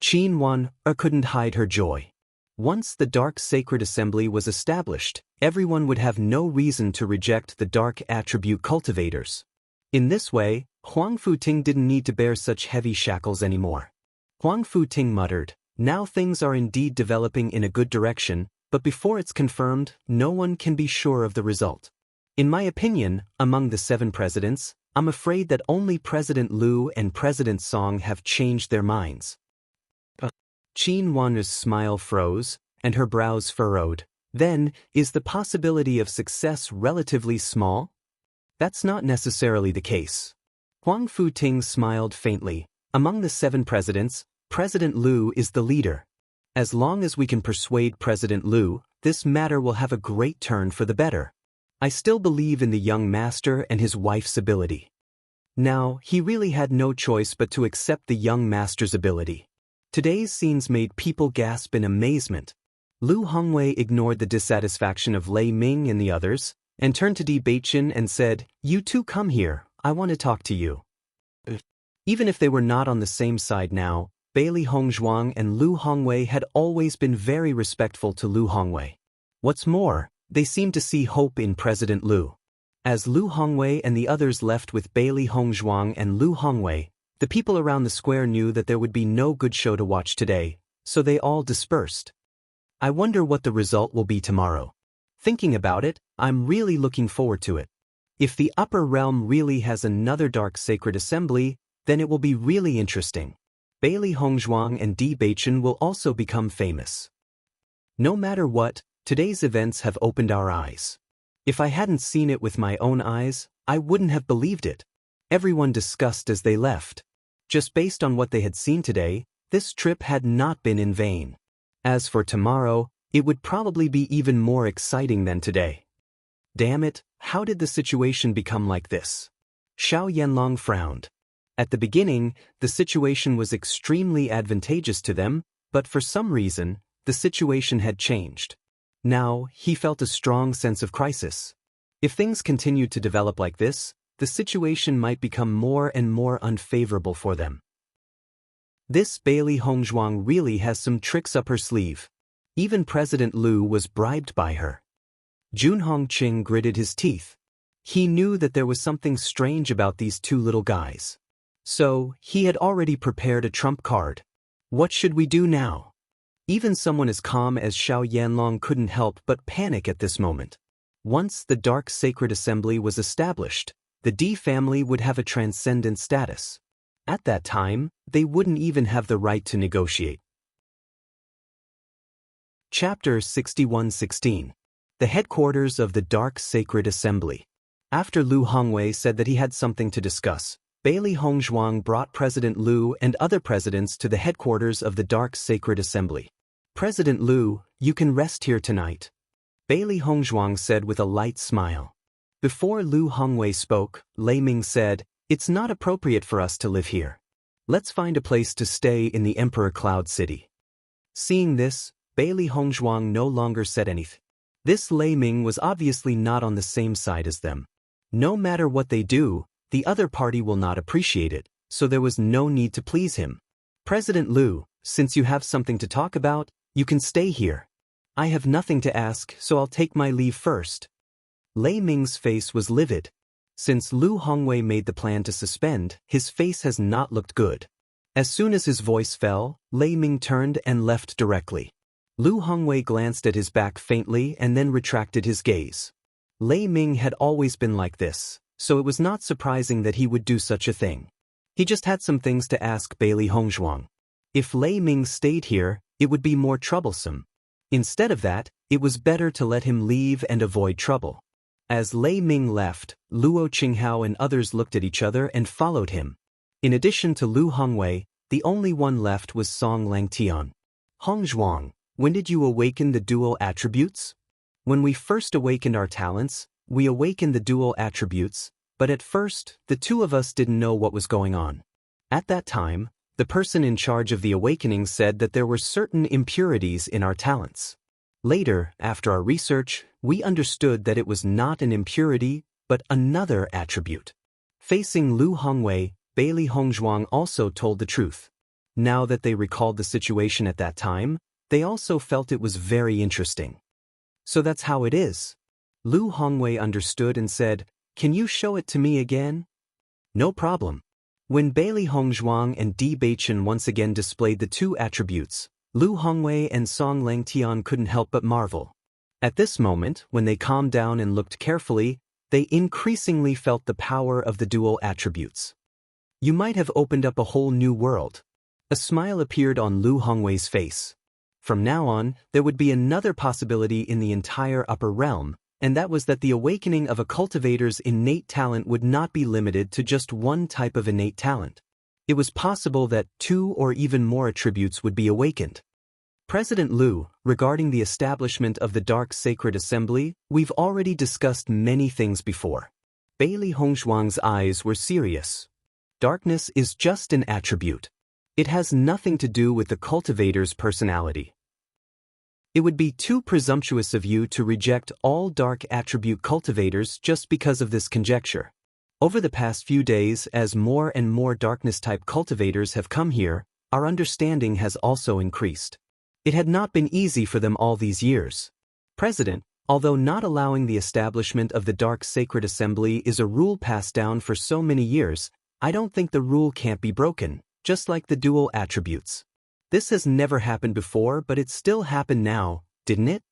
Qin Wan couldn't hide her joy. Once the Dark Sacred Assembly was established, everyone would have no reason to reject the Dark Attribute cultivators. In this way, Huang Futing didn't need to bear such heavy shackles anymore. Huang Futing muttered, "Now things are indeed developing in a good direction, but before it's confirmed, no one can be sure of the result. In my opinion, among the 7 presidents, I'm afraid that only President Lu and President Song have changed their minds." Qin Wan's smile froze, and her brows furrowed. Then, is the possibility of success relatively small? That's not necessarily the case. Huang Futing smiled faintly. Among the 7 presidents, President Lu is the leader. As long as we can persuade President Lu, this matter will have a great turn for the better. I still believe in the young master and his wife's ability. Now, he really had no choice but to accept the young master's ability. Today's scenes made people gasp in amazement. Lu Hongwei ignored the dissatisfaction of Lei Ming and the others, and turned to Di Beichen and said, "You two come here, I want to talk to you." Even if they were not on the same side now, Bailey Hongzhuang and Lu Hongwei had always been very respectful to Lu Hongwei. What's more, they seemed to see hope in President Lu. As Lu Hongwei and the others left with Bailey Hongzhuang and Lu Hongwei, the people around the square knew that there would be no good show to watch today, so they all dispersed. I wonder what the result will be tomorrow. Thinking about it, I'm really looking forward to it. If the upper realm really has another Dark Sacred Assembly, then it will be really interesting. Bailey Hongzhuang and Di Beichen will also become famous. No matter what, today's events have opened our eyes. If I hadn't seen it with my own eyes, I wouldn't have believed it. Everyone discussed as they left. Just based on what they had seen today, this trip had not been in vain. As for tomorrow, it would probably be even more exciting than today. Damn it, how did the situation become like this? Xiao Yanlong frowned. At the beginning, the situation was extremely advantageous to them, but for some reason, the situation had changed. Now, he felt a strong sense of crisis. If things continued to develop like this, the situation might become more and more unfavorable for them. This Bailey Hongzhuang really has some tricks up her sleeve. Even President Liu was bribed by her. Jun Hongqing gritted his teeth. He knew that there was something strange about these two little guys. So, he had already prepared a trump card. What should we do now? Even someone as calm as Xiao Yanlong couldn't help but panic at this moment. Once the Dark Sacred Assembly was established, the D family would have a transcendent status. At that time, they wouldn't even have the right to negotiate. Chapter 61:16. The Headquarters of the Dark Sacred Assembly. After Lu Hongwei said that he had something to discuss, Bailey Hongzhuang brought President Liu and other presidents to the headquarters of the Dark Sacred Assembly. President Liu, you can rest here tonight, Bailey Hongzhuang said with a light smile. Before Lu Hongwei spoke, Lei Ming said, "It's not appropriate for us to live here. Let's find a place to stay in the Emperor Cloud City." Seeing this, Bailey Hongzhuang no longer said anything. This Lei Ming was obviously not on the same side as them. No matter what they do, the other party will not appreciate it, so there was no need to please him. President Liu, since you have something to talk about, you can stay here. I have nothing to ask, so I'll take my leave first. Lei Ming's face was livid. Since Lu Hongwei made the plan to suspend, his face has not looked good. As soon as his voice fell, Lei Ming turned and left directly. Lu Hongwei glanced at his back faintly and then retracted his gaze. Lei Ming had always been like this, so it was not surprising that he would do such a thing. He just had some things to ask Bailey Hongzhuang. If Lei Ming stayed here, it would be more troublesome. Instead of that, it was better to let him leave and avoid trouble. As Lei Ming left, Luo Qinghao and others looked at each other and followed him. In addition to Lu Hongwei, the only one left was Song Langtian. Hongzhuang, when did you awaken the dual attributes? When we first awakened our talents, we awakened the dual attributes, but at first, the two of us didn't know what was going on. At that time, the person in charge of the awakening said that there were certain impurities in our talents. Later, after our research, we understood that it was not an impurity, but another attribute. Facing Lu Hongwei, Bailey Hongzhuang also told the truth. Now that they recalled the situation at that time, they also felt it was very interesting. So that's how it is. Lu Hongwei understood and said, "Can you show it to me again?" No problem. When Bailey Hongzhuang and Di Beichen once again displayed the two attributes, Lu Hongwei and Song Langtian couldn't help but marvel. At this moment, when they calmed down and looked carefully, they increasingly felt the power of the dual attributes. You might have opened up a whole new world. A smile appeared on Lu Hongwei's face. From now on, there would be another possibility in the entire upper realm, and that was that the awakening of a cultivator's innate talent would not be limited to just one type of innate talent. It was possible that two or even more attributes would be awakened. President Liu, regarding the establishment of the Dark Sacred Assembly, we've already discussed many things before. Bailey Hongzhuang's eyes were serious. Darkness is just an attribute. It has nothing to do with the cultivator's personality. It would be too presumptuous of you to reject all dark attribute cultivators just because of this conjecture. Over the past few days, as more and more darkness-type cultivators have come here, our understanding has also increased. It had not been easy for them all these years. President, although not allowing the establishment of the Dark Sacred Assembly is a rule passed down for so many years, I don't think the rule can't be broken, just like the dual attributes. This has never happened before, but it still happened now, didn't it?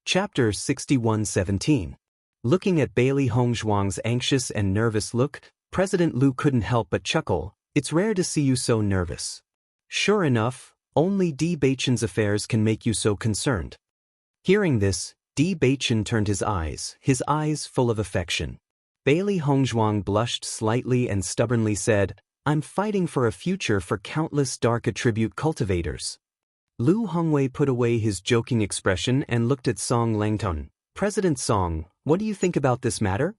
Chapter 61:17. Looking at Bailey Hongzhuang's anxious and nervous look, President Liu couldn't help but chuckle. "It's rare to see you so nervous." Sure enough, only Di Beichen's affairs can make you so concerned. Hearing this, Di Beichen turned his eyes full of affection. Bailey Hongzhuang blushed slightly and stubbornly said, "I'm fighting for a future for countless dark attribute cultivators." Lu Hongwei put away his joking expression and looked at Song Langton. "President Song, what do you think about this matter?"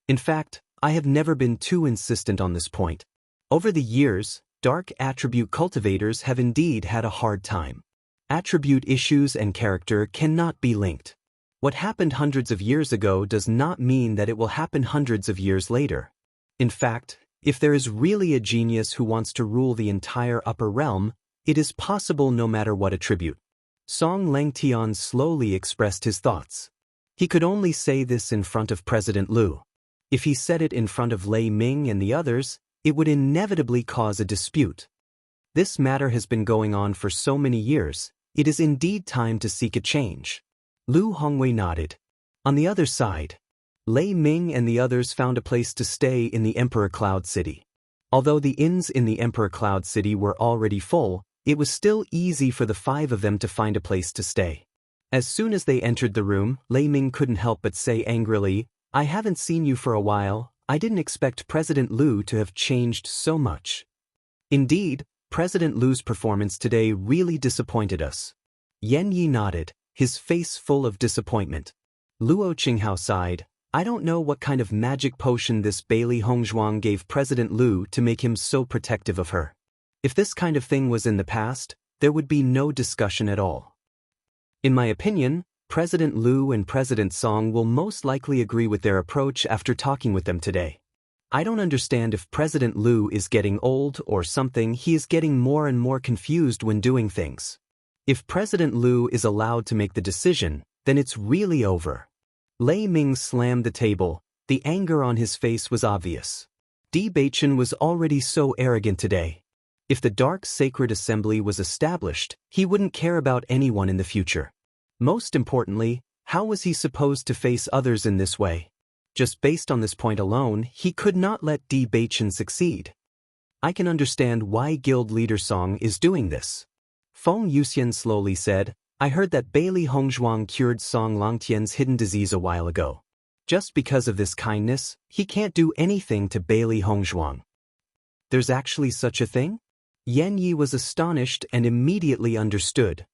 "In fact, I have never been too insistent on this point. Over the years, dark attribute cultivators have indeed had a hard time. Attribute issues and character cannot be linked. What happened hundreds of years ago does not mean that it will happen hundreds of years later. In fact, if there is really a genius who wants to rule the entire upper realm, it is possible no matter what attribute. Song Langtian slowly expressed his thoughts. He could only say this in front of President Liu. If he said it in front of Lei Ming and the others, it would inevitably cause a dispute. This matter has been going on for so many years, it is indeed time to seek a change. Lu Hongwei nodded. On the other side, Lei Ming and the others found a place to stay in the Emperor Cloud City. Although the inns in the Emperor Cloud City were already full, it was still easy for the 5 of them to find a place to stay. As soon as they entered the room, Lei Ming couldn't help but say angrily, "I haven't seen you for a while. I didn't expect President Liu to have changed so much." Indeed, President Liu's performance today really disappointed us. Yan Yi nodded, his face full of disappointment. Luo Qinghao sighed, "I don't know what kind of magic potion this Bailey Hongzhuang gave President Liu to make him so protective of her. If this kind of thing was in the past, there would be no discussion at all. In my opinion, President Liu and President Song will most likely agree with their approach after talking with them today. I don't understand if President Liu is getting old or something. He is getting more and more confused when doing things. If President Liu is allowed to make the decision, then it's really over." Lei Ming slammed the table. The anger on his face was obvious. Di Baichen was already so arrogant today. If the Dark Sacred Assembly was established, he wouldn't care about anyone in the future. Most importantly, how was he supposed to face others in this way? Just based on this point alone, he could not let Di Baichen succeed. I can understand why Guild Leader Song is doing this. Feng Yuxian slowly said, "I heard that Bailey Hongzhuang cured Song Langtian's hidden disease a while ago. Just because of this kindness, he can't do anything to Bailey Hongzhuang." There's actually such a thing? Yan Yi was astonished and immediately understood.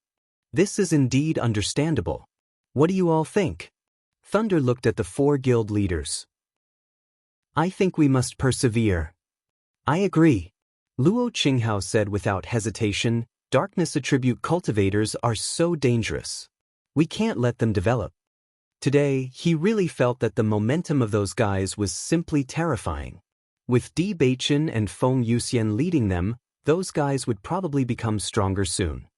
This is indeed understandable. What do you all think? Thunder looked at the 4 guild leaders. "I think we must persevere." "I agree." Luo Qinghao said without hesitation, "Darkness attribute cultivators are so dangerous. We can't let them develop." Today, he really felt that the momentum of those guys was simply terrifying. With Di Baichen and Feng Yuxian leading them, those guys would probably become stronger soon.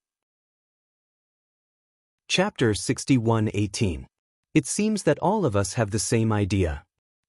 Chapter 61:18. It seems that all of us have the same idea.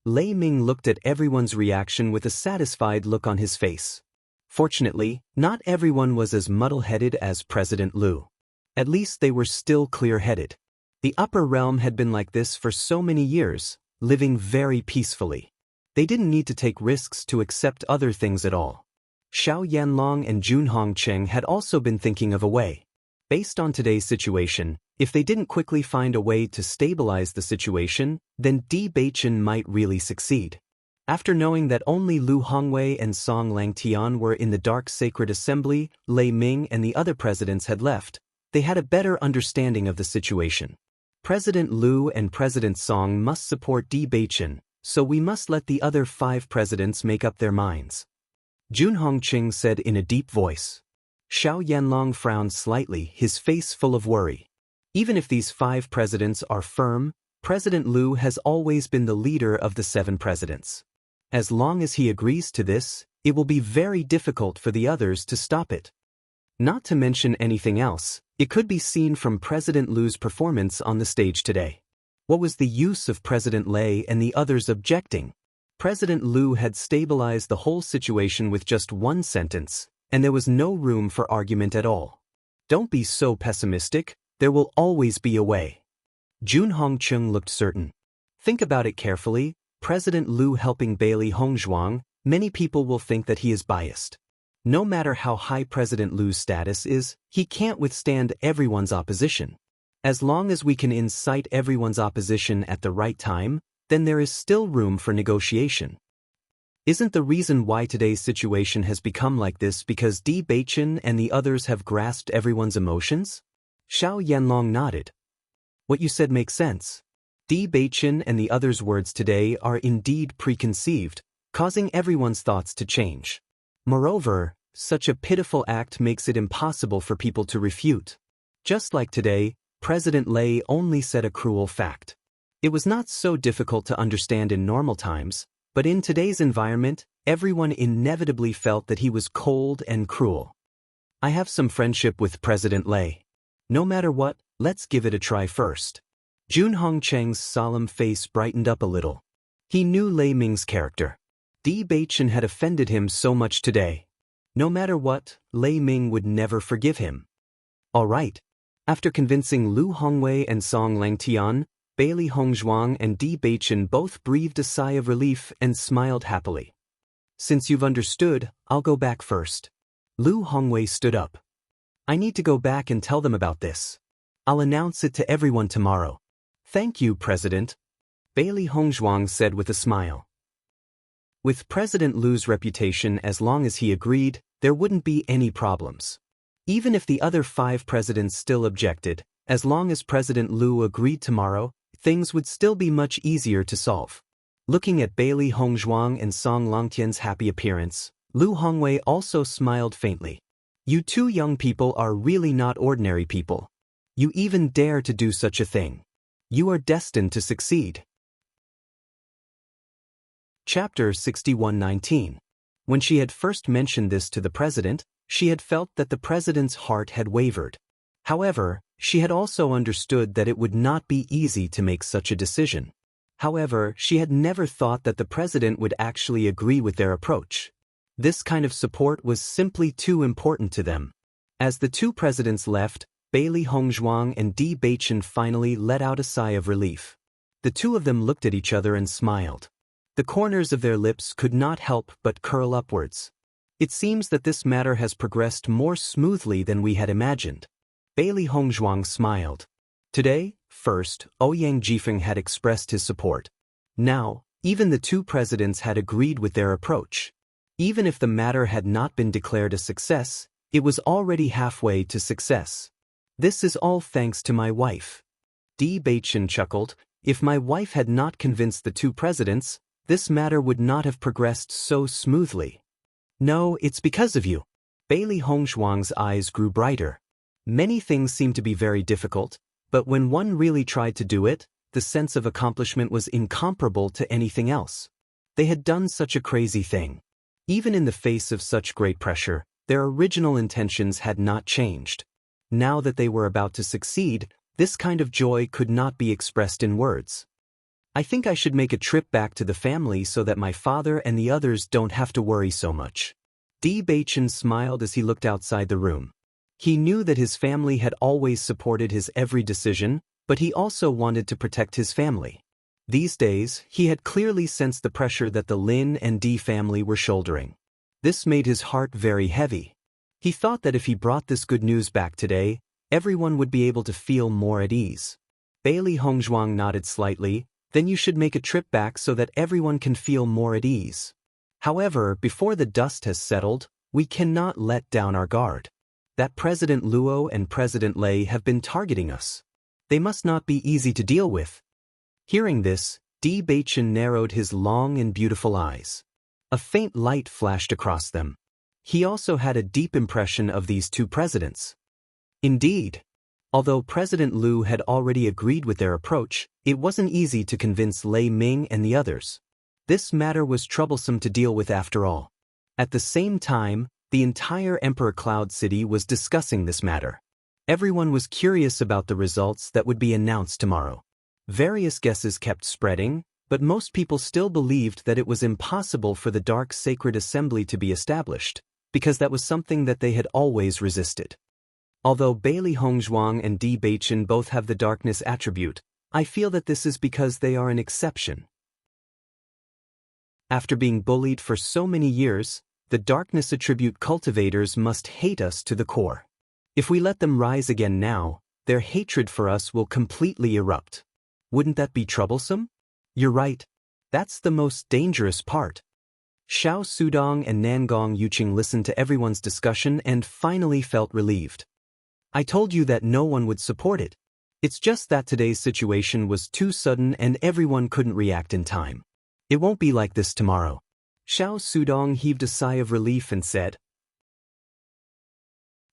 Lei Ming looked at everyone's reaction with a satisfied look on his face. Fortunately, not everyone was as muddle-headed as President Liu. At least they were still clear-headed. The upper realm had been like this for so many years, living very peacefully. They didn't need to take risks to accept other things at all. Xiao Yanlong and Jun Hongcheng had also been thinking of a way. Based on today's situation, if they didn't quickly find a way to stabilize the situation, then Di Baichen might really succeed. After knowing that only Lu Hongwei and Song Langtian were in the Dark Sacred Assembly, Lei Ming and the other presidents had left, they had a better understanding of the situation. President Liu and President Song must support Di Baichen, so we must let the other 5 presidents make up their minds. Jun Hongqing said in a deep voice. Xiao Yanlong frowned slightly, his face full of worry. Even if these 5 presidents are firm, President Liu has always been the leader of the 7 presidents. As long as he agrees to this, it will be very difficult for the others to stop it. Not to mention anything else, it could be seen from President Liu's performance on the stage today. What was the use of President Lei and the others objecting? President Liu had stabilized the whole situation with just one sentence, and there was no room for argument at all. Don't be so pessimistic, there will always be a way. Jun Hongcheng looked certain. Think about it carefully, President Liu helping Bailey Hongzhuang, many people will think that he is biased. No matter how high President Liu's status is, he can't withstand everyone's opposition. As long as we can incite everyone's opposition at the right time, then there is still room for negotiation. Isn't the reason why today's situation has become like this because Di Baichen and the others have grasped everyone's emotions? Xiao Yanlong nodded. What you said makes sense. Bewitching and the others' words today are indeed preconceived, causing everyone's thoughts to change. Moreover, such a pitiful act makes it impossible for people to refute. Just like today, President Lei only said a cruel fact. It was not so difficult to understand in normal times, but in today's environment, everyone inevitably felt that he was cold and cruel. I have some friendship with President Lei. No matter what, let's give it a try first. Jun Hongcheng's solemn face brightened up a little. He knew Lei Ming's character. Bewitching had offended him so much today. No matter what, Lei Ming would never forgive him. All right. After convincing Lu Hongwei and Song Langtian, Bailey Hongzhuang and Bewitching both breathed a sigh of relief and smiled happily. Since you've understood, I'll go back first. Lu Hongwei stood up. I need to go back and tell them about this. I'll announce it to everyone tomorrow. Thank you, President, Bailey Hongzhuang said with a smile. With President Lu's reputation, as long as he agreed, there wouldn't be any problems. Even if the other 5 presidents still objected, as long as President Lu agreed tomorrow, things would still be much easier to solve. Looking at Bailey Hongzhuang and Song Langtian's happy appearance, Lu Hongwei also smiled faintly. You two young people are really not ordinary people. You even dare to do such a thing. You are destined to succeed. Chapter 61:19. When she had first mentioned this to the president, she had felt that the president's heart had wavered. However, she had also understood that it would not be easy to make such a decision. However, she had never thought that the president would actually agree with their approach. This kind of support was simply too important to them. As the 2 presidents left, Bailey Hongzhuang and Bewitching finally let out a sigh of relief. The 2 of them looked at each other and smiled. The corners of their lips could not help but curl upwards. It seems that this matter has progressed more smoothly than we had imagined. Bailey Hongzhuang smiled. Today, first, Ouyang Jifeng had expressed his support. Now, even the 2 presidents had agreed with their approach. Even if the matter had not been declared a success, it was already halfway to success. This is all thanks to my wife. Bewitching chuckled. If my wife had not convinced the 2 presidents, this matter would not have progressed so smoothly. No, it's because of you. Bailey Hongzhuang's eyes grew brighter. Many things seemed to be very difficult, but when one really tried to do it, the sense of accomplishment was incomparable to anything else. They had done such a crazy thing. Even in the face of such great pressure, their original intentions had not changed. Now that they were about to succeed, this kind of joy could not be expressed in words. I think I should make a trip back to the family so that my father and the others don't have to worry so much. Bewitching smiled as he looked outside the room. He knew that his family had always supported his every decision, but he also wanted to protect his family. These days, he had clearly sensed the pressure that the Lin and Di family were shouldering. This made his heart very heavy. He thought that if he brought this good news back today, everyone would be able to feel more at ease. Bailey Hongzhuang nodded slightly. Then you should make a trip back so that everyone can feel more at ease. However, before the dust has settled, we cannot let down our guard. That President Luo and President Lei have been targeting us. They must not be easy to deal with. Hearing this, Bewitching narrowed his long and beautiful eyes. A faint light flashed across them. He also had a deep impression of these 2 presidents. Indeed. Although President Lu had already agreed with their approach, it wasn't easy to convince Lei Ming and the others. This matter was troublesome to deal with after all. At the same time, the entire Emperor Cloud City was discussing this matter. Everyone was curious about the results that would be announced tomorrow. Various guesses kept spreading, but most people still believed that it was impossible for the Dark Sacred Assembly to be established, because that was something that they had always resisted. Although Bailey Hongzhuang and Bewitching both have the darkness attribute, I feel that this is because they are an exception. After being bullied for so many years, the darkness attribute cultivators must hate us to the core. If we let them rise again now, their hatred for us will completely erupt. Wouldn't that be troublesome? You're right. That's the most dangerous part. Xiao Sudong and Nangong Yuqing listened to everyone's discussion and finally felt relieved. I told you that no one would support it. It's just that today's situation was too sudden and everyone couldn't react in time. It won't be like this tomorrow. Xiao Sudong heaved a sigh of relief and said.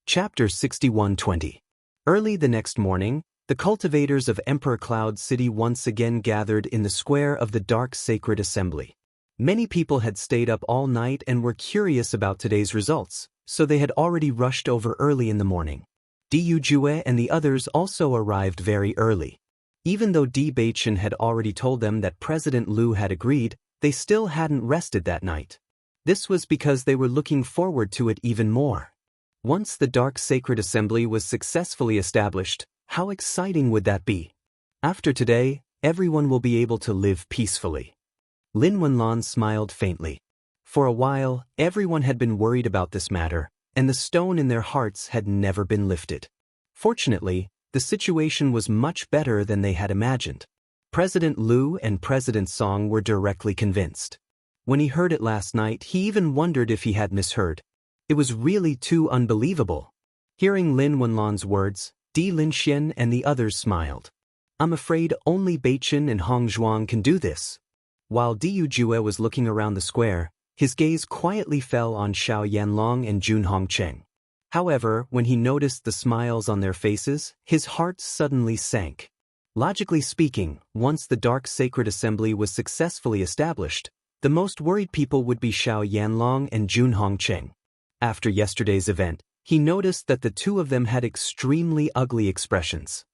Chapter 6120. Early the next morning, the cultivators of Emperor Cloud City once again gathered in the square of the Dark Sacred Assembly. Many people had stayed up all night and were curious about today's results, so they had already rushed over early in the morning. Diyu Jue and the others also arrived very early. Even though Di Baichen had already told them that President Liu had agreed, they still hadn't rested that night. This was because they were looking forward to it even more. Once the Dark Sacred Assembly was successfully established, how exciting would that be? After today, everyone will be able to live peacefully. Lin Wenlan smiled faintly. For a while, everyone had been worried about this matter, and the stone in their hearts had never been lifted. Fortunately, the situation was much better than they had imagined. President Liu and President Song were directly convinced. When he heard it last night, he even wondered if he had misheard. It was really too unbelievable. Hearing Lin Wenlan's words, Di Linxian and the others smiled. I'm afraid only Baichen and Hong Zhuang can do this. While Diyu Jue was looking around the square, his gaze quietly fell on Xiao Yanlong and Jun Hongcheng. However, when he noticed the smiles on their faces, his heart suddenly sank. Logically speaking, once the Dark Sacred Assembly was successfully established, the most worried people would be Xiao Yanlong and Jun Hongcheng. After yesterday's event, he noticed that the two of them had extremely ugly expressions.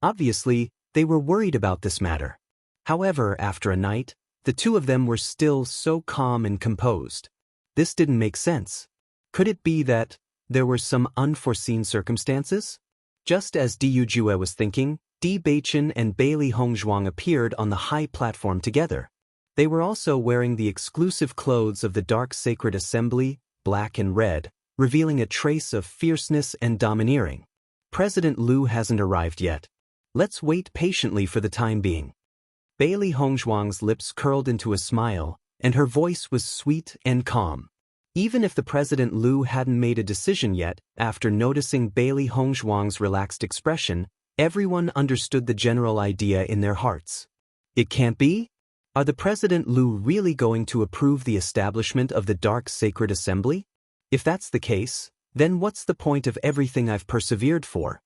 Obviously, they were worried about this matter. However, after a night, the two of them were still so calm and composed. This didn't make sense. Could it be that there were some unforeseen circumstances? Just as Diyu Jue was thinking, Di Baichen and Bailey Hongzhuang appeared on the high platform together. They were also wearing the exclusive clothes of the Dark Sacred Assembly, black and red, revealing a trace of fierceness and domineering. President Liu hasn't arrived yet. Let's wait patiently for the time being. Bailey Hongzhuang's lips curled into a smile, and her voice was sweet and calm. Even if the President Liu hadn't made a decision yet, after noticing Bailey Hongzhuang's relaxed expression, everyone understood the general idea in their hearts. It can't be? Are the President Liu really going to approve the establishment of the Dark Sacred Assembly? If that's the case, then what's the point of everything I've persevered for?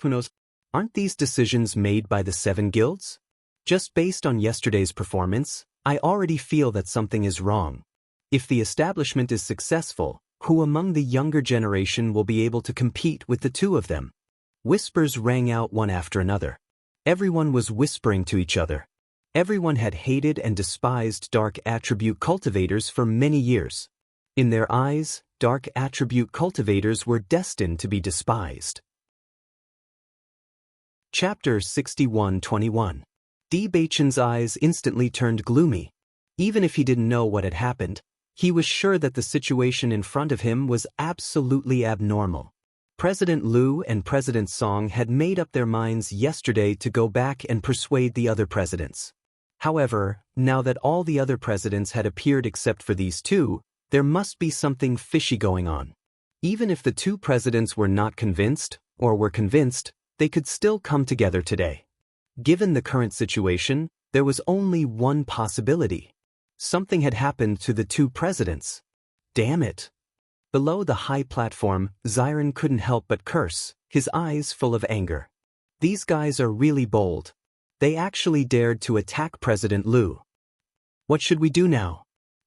Who knows? Aren't these decisions made by the 7 guilds? Just based on yesterday's performance, I already feel that something is wrong. If the establishment is successful, who among the younger generation will be able to compete with the two of them? Whispers rang out one after another. Everyone was whispering to each other. Everyone had hated and despised dark attribute cultivators for many years. In their eyes, dark attribute cultivators were destined to be despised. Chapter 6121. Di Baichen's eyes instantly turned gloomy. Even if he didn't know what had happened, he was sure that the situation in front of him was absolutely abnormal. President Liu and President Song had made up their minds yesterday to go back and persuade the other presidents. However, now that all the other presidents had appeared except for these two, there must be something fishy going on. Even if the two presidents were not convinced, or were convinced, they could still come together today. Given the current situation, there was only one possibility. Something had happened to the two presidents. Damn it. Below the high platform, Xiren couldn't help but curse, his eyes full of anger. These guys are really bold. They actually dared to attack President Liu. What should we do now?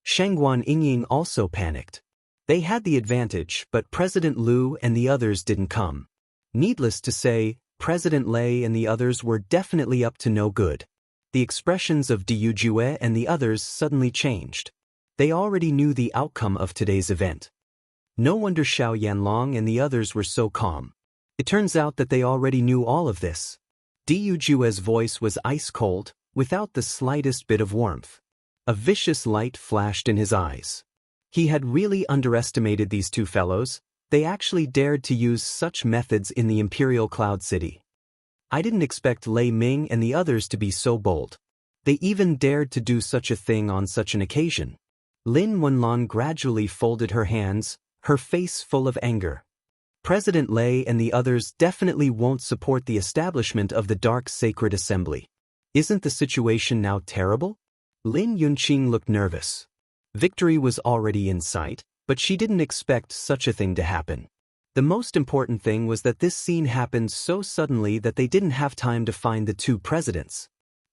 Shangguan Yingying also panicked. They had the advantage, but President Liu and the others didn't come. Needless to say, President Lei and the others were definitely up to no good. The expressions of Diyu Jue and the others suddenly changed. They already knew the outcome of today's event. No wonder Xiao Yanlong and the others were so calm. It turns out that they already knew all of this. Diyu Jue's voice was ice-cold, without the slightest bit of warmth. A vicious light flashed in his eyes. He had really underestimated these two fellows. They actually dared to use such methods in the Imperial Cloud City. I didn't expect Lei Ming and the others to be so bold. They even dared to do such a thing on such an occasion. Lin Wenlan gradually folded her hands, her face full of anger. President Lei and the others definitely won't support the establishment of the Dark Sacred Assembly. Isn't the situation now terrible? Lin Yunqing looked nervous. Victory was already in sight, but she didn't expect such a thing to happen. The most important thing was that this scene happened so suddenly that they didn't have time to find the two presidents.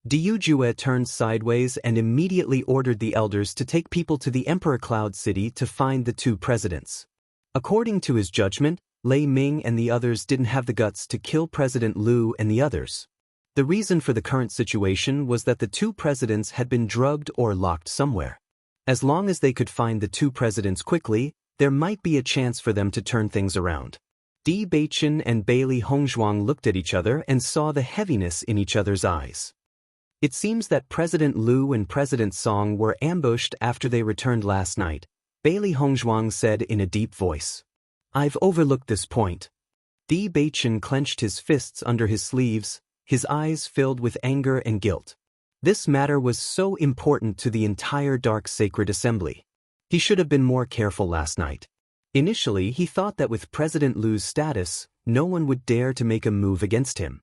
Diu Jue turned sideways and immediately ordered the elders to take people to the Emperor Cloud City to find the two presidents. According to his judgment, Lei Ming and the others didn't have the guts to kill President Liu and the others. The reason for the current situation was that the two presidents had been drugged or locked somewhere. As long as they could find the two presidents quickly, there might be a chance for them to turn things around. Di Beichen and Bailey Hongzhuang looked at each other and saw the heaviness in each other's eyes. It seems that President Liu and President Song were ambushed after they returned last night, Bailey Hongzhuang said in a deep voice. I've overlooked this point. Di Beichen clenched his fists under his sleeves, his eyes filled with anger and guilt. This matter was so important to the entire Dark Sacred Assembly. He should have been more careful last night. Initially, he thought that with President Liu's status, no one would dare to make a move against him.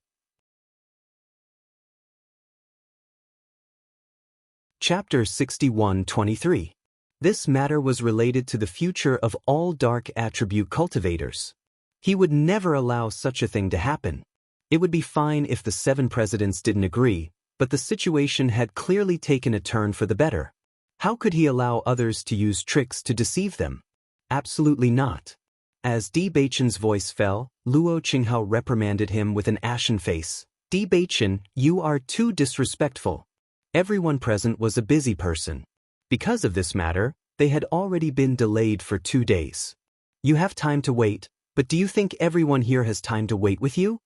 Chapter 61-23. This matter was related to the future of all dark attribute cultivators. He would never allow such a thing to happen. It would be fine if the 7 presidents didn't agree, but the situation had clearly taken a turn for the better. How could he allow others to use tricks to deceive them? Absolutely not. As Di Beichen's voice fell, Luo Qinghao reprimanded him with an ashen face. Di Beichen, you are too disrespectful. Everyone present was a busy person. Because of this matter, they had already been delayed for 2 days. You have time to wait, but do you think everyone here has time to wait with you?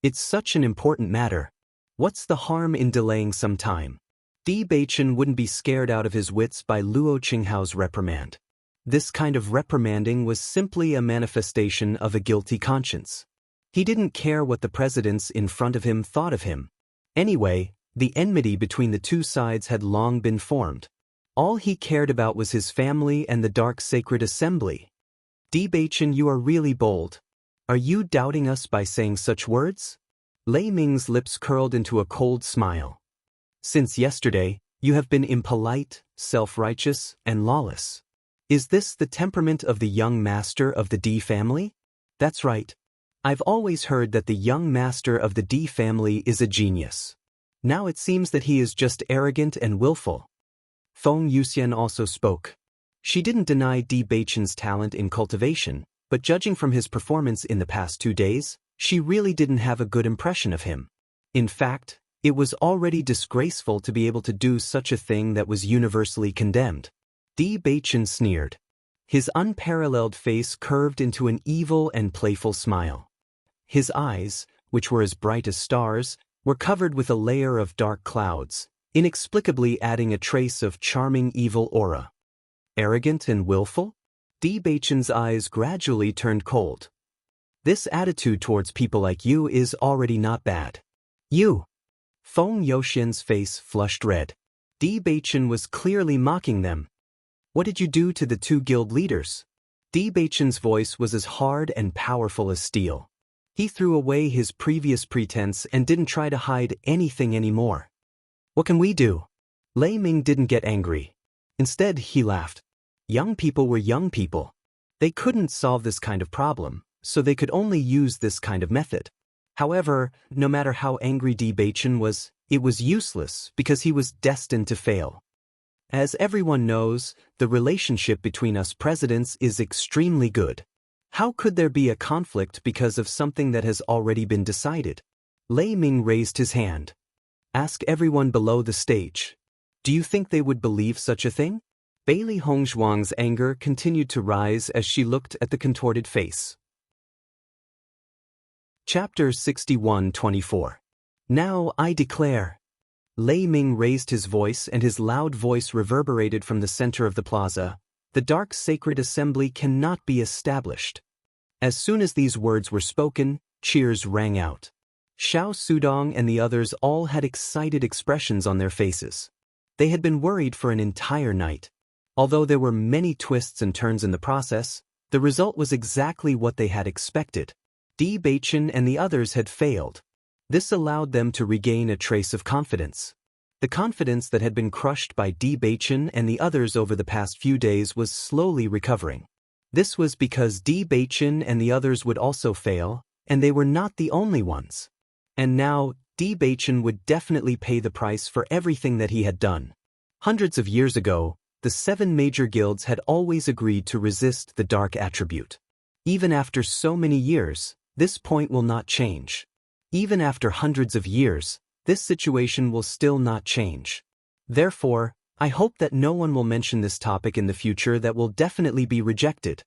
It's such an important matter. What's the harm in delaying some time? Di Beichen wouldn't be scared out of his wits by Luo Qinghao's reprimand. This kind of reprimanding was simply a manifestation of a guilty conscience. He didn't care what the presidents in front of him thought of him. Anyway, the enmity between the two sides had long been formed. All he cared about was his family and the Dark Sacred Assembly. Di Beichen, you are really bold. Are you doubting us by saying such words? Lei Ming's lips curled into a cold smile. Since yesterday, you have been impolite, self-righteous, and lawless. Is this the temperament of the young master of the Di family? That's right. I've always heard that the young master of the Di family is a genius. Now it seems that he is just arrogant and willful. Feng Yuxian also spoke. She didn't deny Di Beichen's talent in cultivation, but judging from his performance in the past 2 days, she really didn't have a good impression of him. In fact, it was already disgraceful to be able to do such a thing that was universally condemned. Di Beichen sneered. His unparalleled face curved into an evil and playful smile. His eyes, which were as bright as stars, were covered with a layer of dark clouds, inexplicably adding a trace of charming evil aura. Arrogant and willful? Di Beichen's eyes gradually turned cold. This attitude towards people like you is already not bad. You! Feng Youxian's face flushed red. Di Beichen was clearly mocking them. What did you do to the 2 guild leaders? Di Beichen's voice was as hard and powerful as steel. He threw away his previous pretense and didn't try to hide anything anymore. What can we do? Lei Ming didn't get angry. Instead, he laughed. Young people were young people. They couldn't solve this kind of problem, so they could only use this kind of method. However, no matter how angry Di Beichen was, it was useless because he was destined to fail. As everyone knows, the relationship between us presidents is extremely good. How could there be a conflict because of something that has already been decided? Lei Ming raised his hand. Ask everyone below the stage. Do you think they would believe such a thing? Bailey Hongzhuang's anger continued to rise as she looked at the contorted face. Chapter 61-24. Now I declare. Lei Ming raised his voice and his loud voice reverberated from the center of the plaza. The Dark Sacred Assembly cannot be established. As soon as these words were spoken, cheers rang out. Xiao Sudong and the others all had excited expressions on their faces. They had been worried for an entire night. Although there were many twists and turns in the process, The result was exactly what they had expected. Bewitching and the others had failed. This allowed them to regain a trace of confidence. The confidence that had been crushed by Bewitching and the others over the past few days was slowly recovering. This was because Bewitching and the others would also fail, and they were not the only ones. And now, Bewitching would definitely pay the price for everything that he had done. Hundreds of years ago, the 7 major guilds had always agreed to resist the dark attribute. Even after so many years, this point will not change. Even after hundreds of years, this situation will still not change. Therefore, I hope that no one will mention this topic in the future that will definitely be rejected.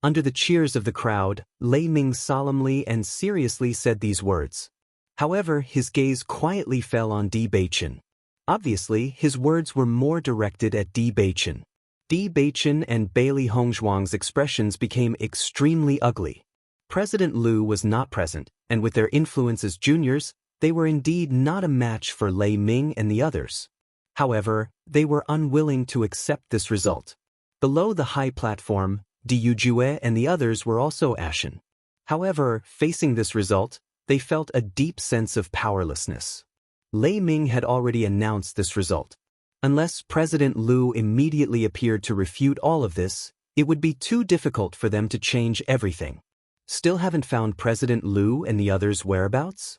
Under the cheers of the crowd, Lei Ming solemnly and seriously said these words. However, his gaze quietly fell on Bewitching. Obviously, his words were more directed at Bewitching. Bewitching and Bailey Hongzhuang's expressions became extremely ugly. President Liu was not present, and with their influence as juniors, they were indeed not a match for Lei Ming and the others. However, they were unwilling to accept this result. Below the high platform, Diyu Jue and the others were also ashen. However, facing this result, they felt a deep sense of powerlessness. Lei Ming had already announced this result. Unless President Liu immediately appeared to refute all of this, it would be too difficult for them to change everything. Still haven't found President Liu and the others' whereabouts?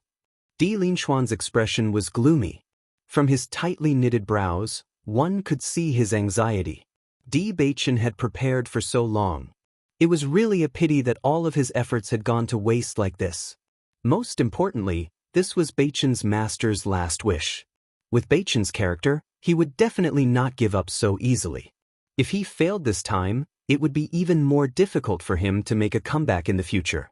Di Linxuan's expression was gloomy. From his tightly knitted brows, one could see his anxiety. Bewitching had prepared for so long. It was really a pity that all of his efforts had gone to waste like this. Most importantly, this was Beicheng's master's last wish. With Beicheng's character, he would definitely not give up so easily. If he failed this time, it would be even more difficult for him to make a comeback in the future.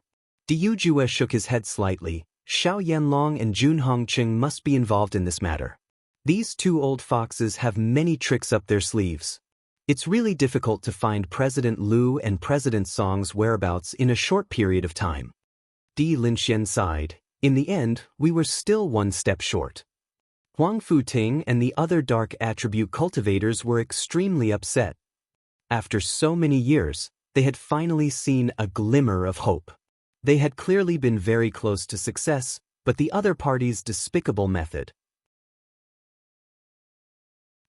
Diyu Jue shook his head slightly. Xiao Yanlong and Jun Hongqing must be involved in this matter. These 2 old foxes have many tricks up their sleeves. It's really difficult to find President Liu and President Song's whereabouts in a short period of time. Di Linxian sighed. In the end, we were still 1 step short. Huang Futing and the other dark attribute cultivators were extremely upset. After so many years, they had finally seen a glimmer of hope. They had clearly been very close to success, but the other party's despicable method.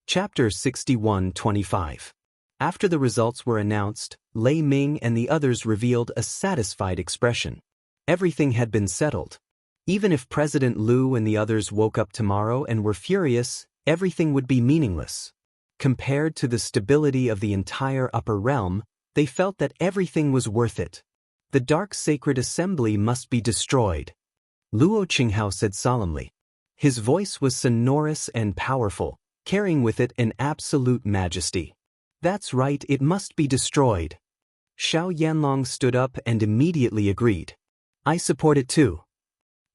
Chapter 61-25. After the results were announced, Lei Ming and the others revealed a satisfied expression. Everything had been settled. Even if President Liu and the others woke up tomorrow and were furious, everything would be meaningless. Compared to the stability of the entire upper realm, they felt that everything was worth it. The dark sacred assembly must be destroyed. Luo Qinghao said solemnly. His voice was sonorous and powerful, carrying with it an absolute majesty. That's right, it must be destroyed. Xiao Yanlong stood up and immediately agreed. I support it too.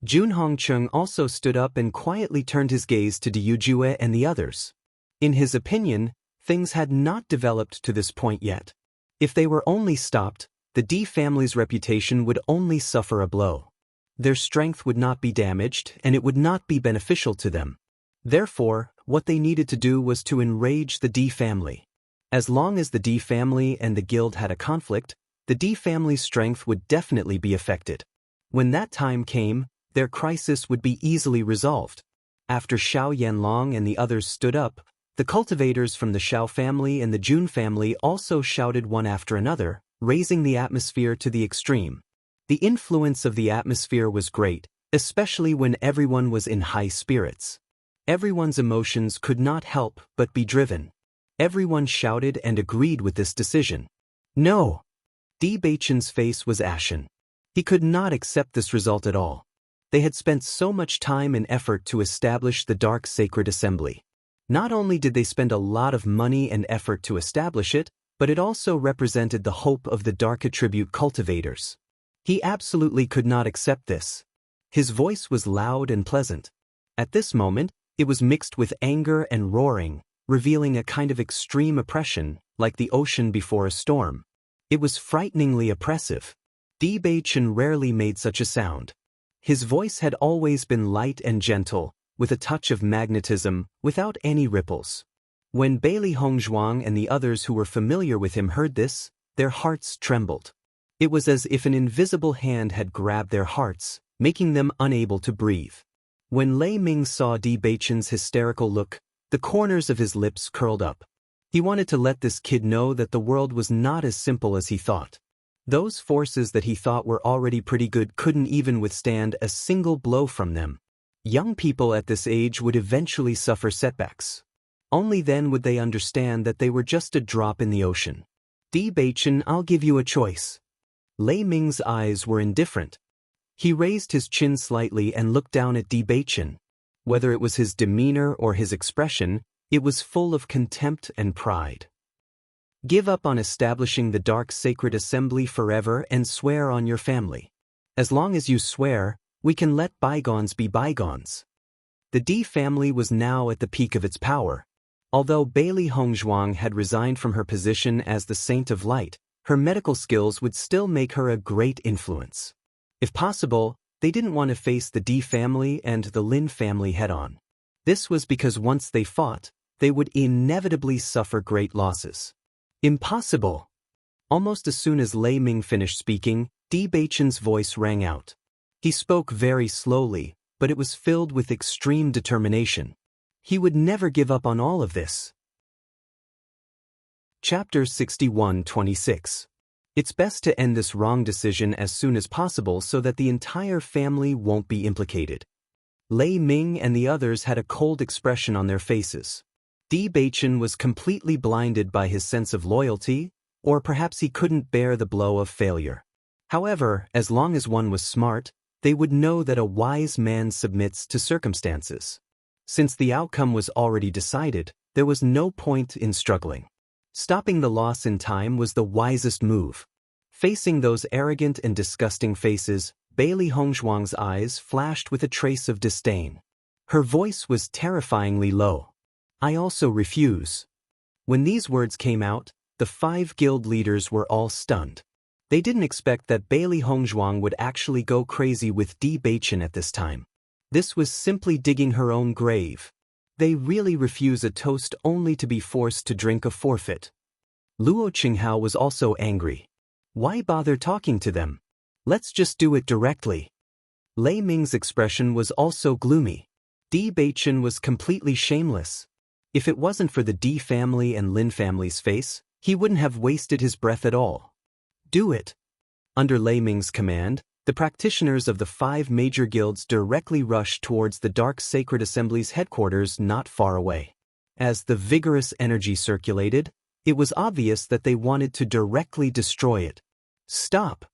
Jun Hongqing also stood up and quietly turned his gaze to Diyu Jue and the others. In his opinion, things had not developed to this point yet. If they were only stopped, the Di family's reputation would only suffer a blow. Their strength would not be damaged, and it would not be beneficial to them. Therefore, what they needed to do was to enrage the Di family. As long as the Di family and the guild had a conflict, the Di family's strength would definitely be affected. When that time came, their crisis would be easily resolved. After Xiao Yanlong and the others stood up, the cultivators from the Xiao family and the Jun family also shouted one after another, raising the atmosphere to the extreme. The influence of the atmosphere was great, especially when everyone was in high spirits. Everyone's emotions could not help but be driven. Everyone shouted and agreed with this decision. No! Bewitching's face was ashen. He could not accept this result at all. They had spent so much time and effort to establish the Dark Sacred Assembly. Not only did they spend a lot of money and effort to establish it, but it also represented the hope of the Dark Attribute cultivators. He absolutely could not accept this. His voice was loud and pleasant. At this moment, it was mixed with anger and roaring, revealing a kind of extreme oppression, like the ocean before a storm. It was frighteningly oppressive. Bewitching rarely made such a sound. His voice had always been light and gentle, with a touch of magnetism, without any ripples. When Bailey Hongzhuang and the others who were familiar with him heard this, their hearts trembled. It was as if an invisible hand had grabbed their hearts, making them unable to breathe. When Lei Ming saw Di Beichen's hysterical look, the corners of his lips curled up. He wanted to let this kid know that the world was not as simple as he thought. Those forces that he thought were already pretty good couldn't even withstand a single blow from them. Young people at this age would eventually suffer setbacks. Only then would they understand that they were just a drop in the ocean. Di Beichen, I'll give you a choice. Lei Ming's eyes were indifferent. He raised his chin slightly and looked down at Di Beichen. Whether it was his demeanor or his expression, it was full of contempt and pride. Give up on establishing the Dark Sacred Assembly forever and swear on your family. As long as you swear, we can let bygones be bygones. The Di family was now at the peak of its power. Although Bailey Hongzhuang had resigned from her position as the Saint of Light, her medical skills would still make her a great influence. If possible, they didn't want to face the Di family and the Lin family head-on. This was because once they fought, they would inevitably suffer great losses. Impossible! Almost as soon as Lei Ming finished speaking, Di Beichen's voice rang out. He spoke very slowly, but it was filled with extreme determination. He would never give up on all of this. Chapter 61-26. It's best to end this wrong decision as soon as possible so that the entire family won't be implicated. Lei Ming and the others had a cold expression on their faces. Di Beichen was completely blinded by his sense of loyalty, or perhaps he couldn't bear the blow of failure. However, as long as one was smart, they would know that a wise man submits to circumstances. Since the outcome was already decided, there was no point in struggling. Stopping the loss in time was the wisest move. Facing those arrogant and disgusting faces, Bailey Hongzhuang's eyes flashed with a trace of disdain. Her voice was terrifyingly low. I also refuse. When these words came out, the 5 guild leaders were all stunned. They didn't expect that Bailey Hongzhuang would actually go crazy with Di Beichen at this time. This was simply digging her own grave. They really refuse a toast only to be forced to drink a forfeit. Luo Qinghao was also angry. Why bother talking to them? Let's just do it directly. Lei Ming's expression was also gloomy. Di Beichen was completely shameless. If it wasn't for the Di family and Lin family's face, he wouldn't have wasted his breath at all. Do it. Under Lei Ming's command, the practitioners of the 5 major guilds directly rushed towards the Dark Sacred Assembly's headquarters not far away. As the vigorous energy circulated, it was obvious that they wanted to directly destroy it. Stop!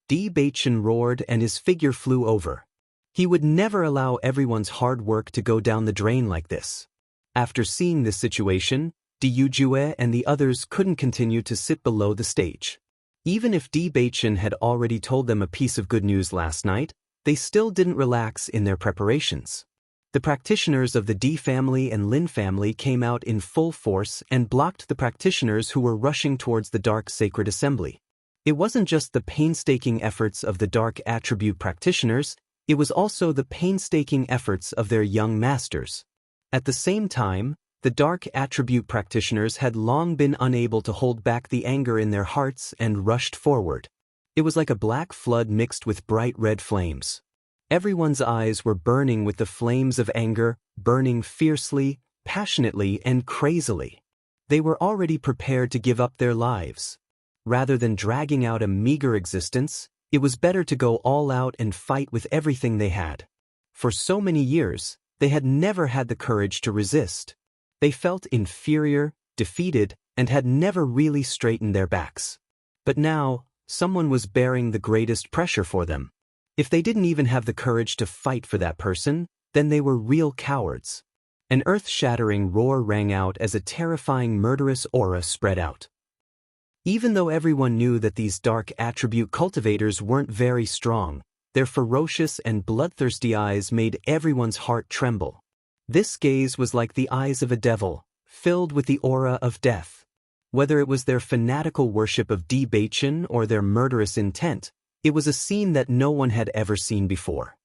Di Beichen roared and his figure flew over. He would never allow everyone's hard work to go down the drain like this. After seeing this situation, Di Yujue and the others couldn't continue to sit below the stage. Even if Di Beichen had already told them a piece of good news last night, they still didn't relax in their preparations. The practitioners of the Di family and Lin family came out in full force and blocked the practitioners who were rushing towards the Dark Sacred Assembly. It wasn't just the painstaking efforts of the Dark Attribute practitioners, it was also the painstaking efforts of their young masters. At the same time, the Dark Attribute practitioners had long been unable to hold back the anger in their hearts and rushed forward. It was like a black flood mixed with bright red flames. Everyone's eyes were burning with the flames of anger, burning fiercely, passionately, and crazily. They were already prepared to give up their lives. Rather than dragging out a meager existence, it was better to go all out and fight with everything they had. For so many years, they had never had the courage to resist. They felt inferior, defeated, and had never really straightened their backs. But now, someone was bearing the greatest pressure for them. If they didn't even have the courage to fight for that person, then they were real cowards. An earth-shattering roar rang out as a terrifying murderous aura spread out. Even though everyone knew that these Dark Attribute cultivators weren't very strong, their ferocious and bloodthirsty eyes made everyone's heart tremble. This gaze was like the eyes of a devil, filled with the aura of death. Whether it was their fanatical worship of Di Beichen or their murderous intent, it was a scene that no one had ever seen before.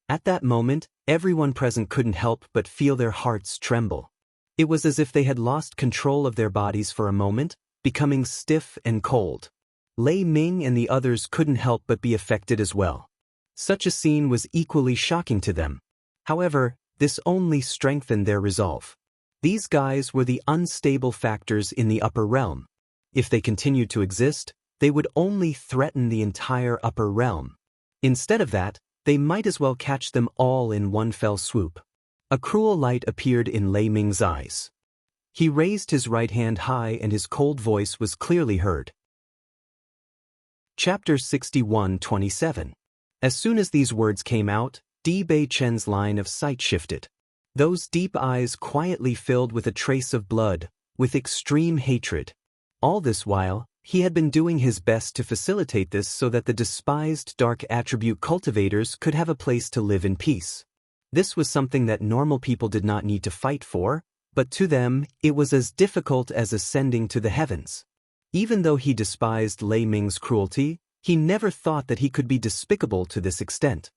At that moment, everyone present couldn't help but feel their hearts tremble. It was as if they had lost control of their bodies for a moment, becoming stiff and cold. Lei Ming and the others couldn't help but be affected as well. Such a scene was equally shocking to them. However, this only strengthened their resolve. These guys were the unstable factors in the upper realm. If they continued to exist, they would only threaten the entire upper realm. Instead of that, they might as well catch them all in one fell swoop. A cruel light appeared in Lei Ming's eyes. He raised his right hand high and his cold voice was clearly heard. Chapter 61:27. As soon as these words came out, Di Beichen's line of sight shifted. Those deep eyes quietly filled with a trace of blood, with extreme hatred. All this while, he had been doing his best to facilitate this so that the despised dark attribute cultivators could have a place to live in peace. This was something that normal people did not need to fight for, but to them, it was as difficult as ascending to the heavens. Even though he despised Lei Ming's cruelty, he never thought that he could be despicable to this extent.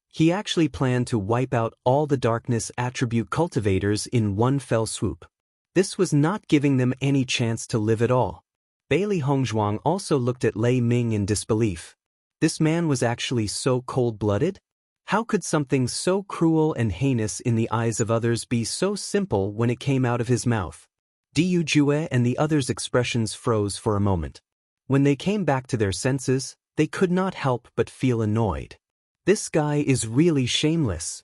He actually planned to wipe out all the darkness attribute cultivators in one fell swoop. This was not giving them any chance to live at all. Bailey Hongzhuang also looked at Lei Ming in disbelief. This man was actually so cold-blooded? How could something so cruel and heinous in the eyes of others be so simple when it came out of his mouth? Diyu Jue and the others' expressions froze for a moment. When they came back to their senses, they could not help but feel annoyed. This guy is really shameless.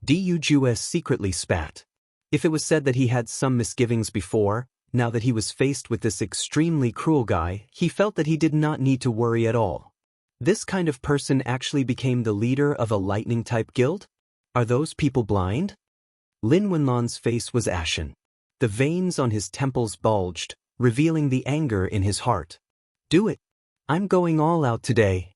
Diyu Jue secretly spat. If it was said that he had some misgivings before, now that he was faced with this extremely cruel guy, he felt that he did not need to worry at all. This kind of person actually became the leader of a lightning-type guild? Are those people blind? Lin Wenlan's face was ashen. The veins on his temples bulged, revealing the anger in his heart. Do it. I'm going all out today.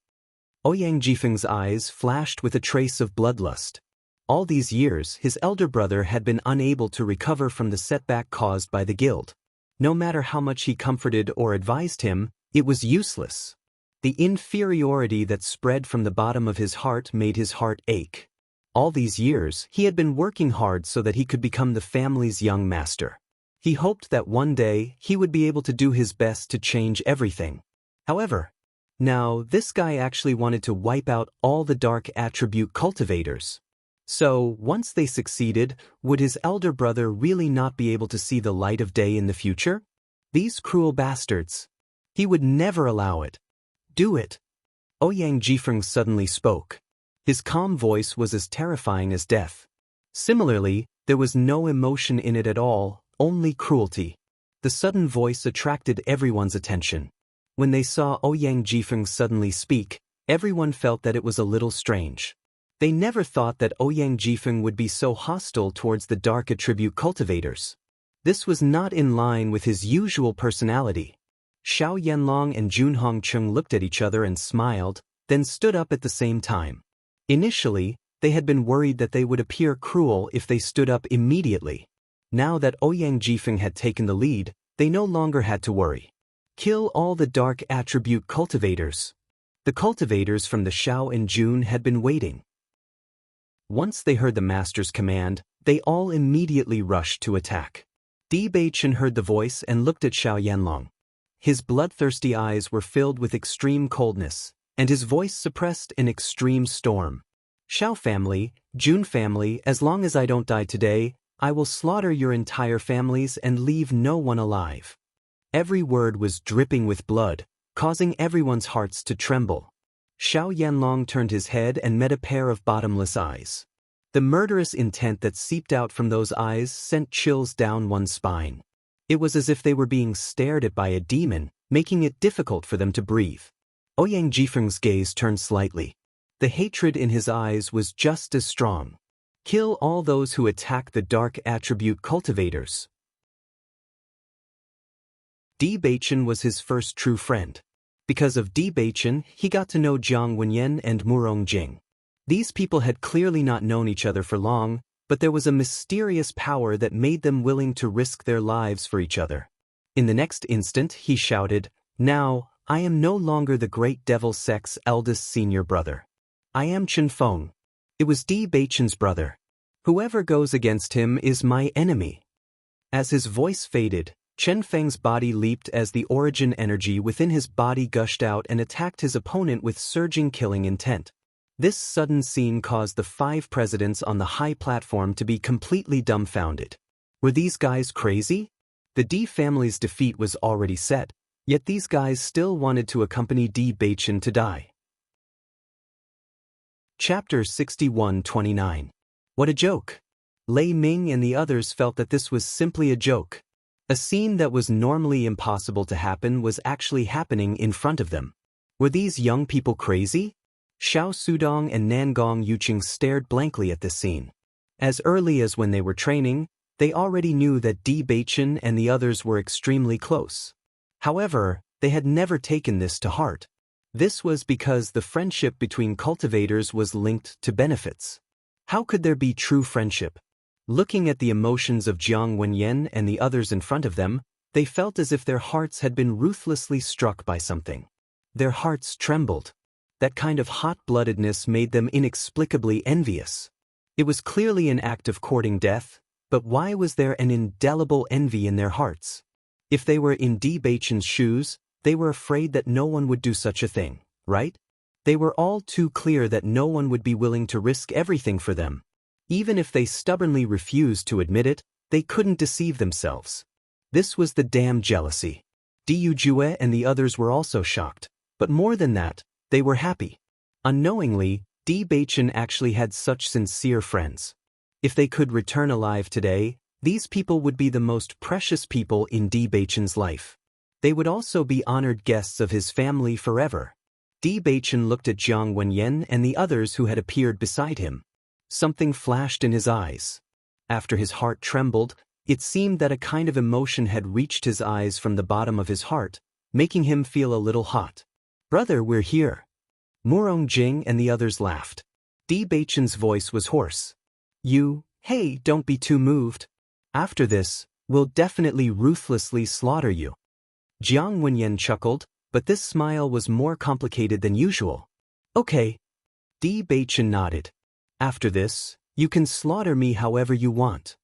Ouyang Jifeng's eyes flashed with a trace of bloodlust. All these years, his elder brother had been unable to recover from the setback caused by the guild. No matter how much he comforted or advised him, it was useless. The inferiority that spread from the bottom of his heart made his heart ache. All these years, he had been working hard so that he could become the family's young master. He hoped that one day he would be able to do his best to change everything. However, now this guy actually wanted to wipe out all the dark attribute cultivators. So, once they succeeded, would his elder brother really not be able to see the light of day in the future? These cruel bastards. He would never allow it. Do it. Ouyang Jifeng suddenly spoke. His calm voice was as terrifying as death. Similarly, there was no emotion in it at all, only cruelty. The sudden voice attracted everyone's attention. When they saw Ouyang Jifeng suddenly speak, everyone felt that it was a little strange. They never thought that Ouyang Jifeng would be so hostile towards the dark attribute cultivators. This was not in line with his usual personality. Xiao Yanlong and Jun Hongcheng looked at each other and smiled, then stood up at the same time. Initially, they had been worried that they would appear cruel if they stood up immediately. Now that Ouyang Jifeng had taken the lead, they no longer had to worry. Kill all the dark attribute cultivators. The cultivators from the Xiao and Jun had been waiting. Once they heard the master's command, they all immediately rushed to attack. Di Beichen heard the voice and looked at Xiao Yanlong. His bloodthirsty eyes were filled with extreme coldness, and his voice suppressed an extreme storm. Xiao family, Jun family, as long as I don't die today, I will slaughter your entire families and leave no one alive. Every word was dripping with blood, causing everyone's hearts to tremble. Xiao Yanlong turned his head and met a pair of bottomless eyes. The murderous intent that seeped out from those eyes sent chills down one's spine. It was as if they were being stared at by a demon, making it difficult for them to breathe. Ouyang Jifeng's gaze turned slightly. The hatred in his eyes was just as strong. Kill all those who attack the dark attribute cultivators. Di Beichen was his first true friend. Because of Di Beichen, he got to know Jiang Wenyan and Murong Jing. These people had clearly not known each other for long, but there was a mysterious power that made them willing to risk their lives for each other. In the next instant, he shouted, "Now, I am no longer the great devil sect's eldest senior brother. I am Chen Feng." It was Di Beichen's brother. Whoever goes against him is my enemy. As his voice faded, Chen Feng's body leaped as the origin energy within his body gushed out and attacked his opponent with surging killing intent. This sudden scene caused the 5 presidents on the high platform to be completely dumbfounded. Were these guys crazy? The D family's defeat was already set, yet these guys still wanted to accompany D Beichen to die. Chapter 61-29. What a joke! Lei Ming and the others felt that this was simply a joke. A scene that was normally impossible to happen was actually happening in front of them. Were these young people crazy? Xiao Sudong and Nangong Yuqing stared blankly at this scene. As early as when they were training, they already knew that D Beichen and the others were extremely close. However, they had never taken this to heart. This was because the friendship between cultivators was linked to benefits. How could there be true friendship? Looking at the emotions of Jiang Wenyan and the others in front of them, they felt as if their hearts had been ruthlessly struck by something. Their hearts trembled. That kind of hot-bloodedness made them inexplicably envious. It was clearly an act of courting death, but why was there an indelible envy in their hearts? If they were in D Beichen's shoes, they were afraid that no one would do such a thing, right? They were all too clear that no one would be willing to risk everything for them. Even if they stubbornly refused to admit it, they couldn't deceive themselves. This was the damn jealousy. Diu Jue and the others were also shocked, but more than that, they were happy. Unknowingly, D Beichen actually had such sincere friends. If they could return alive today, these people would be the most precious people in D Beichen's life. They would also be honored guests of his family forever. D Beichen looked at Jiang Wenyan and the others who had appeared beside him. Something flashed in his eyes. After his heart trembled, it seemed that a kind of emotion had reached his eyes from the bottom of his heart, making him feel a little hot. "Brother, we're here." Murong Jing and the others laughed. D Beichen's voice was hoarse. Hey, don't be too moved. After this, we'll definitely ruthlessly slaughter you." Jiang Wenyan chuckled, but this smile was more complicated than usual. "Okay." D Beichen nodded. "After this, you can slaughter me however you want."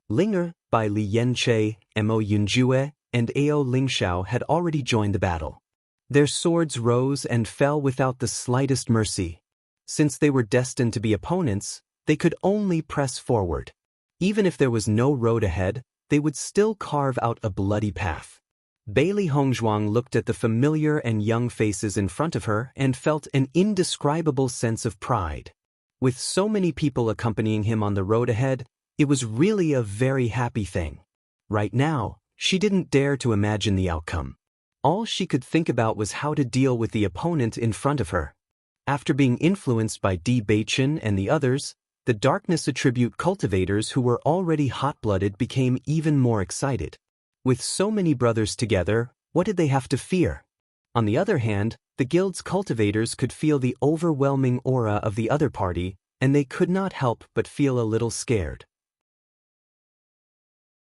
Linger, by Li Yanche, Mo Yunjue, and Ao Lingxiao had already joined the battle. Their swords rose and fell without the slightest mercy. Since they were destined to be opponents, they could only press forward. Even if there was no road ahead, they would still carve out a bloody path. Bailey Hongzhuang looked at the familiar and young faces in front of her and felt an indescribable sense of pride. With so many people accompanying him on the road ahead, it was really a very happy thing. Right now, she didn't dare to imagine the outcome. All she could think about was how to deal with the opponent in front of her. After being influenced by D Beichen and the others, the darkness attribute cultivators who were already hot-blooded became even more excited. With so many brothers together, what did they have to fear? On the other hand, the guild's cultivators could feel the overwhelming aura of the other party, and they could not help but feel a little scared.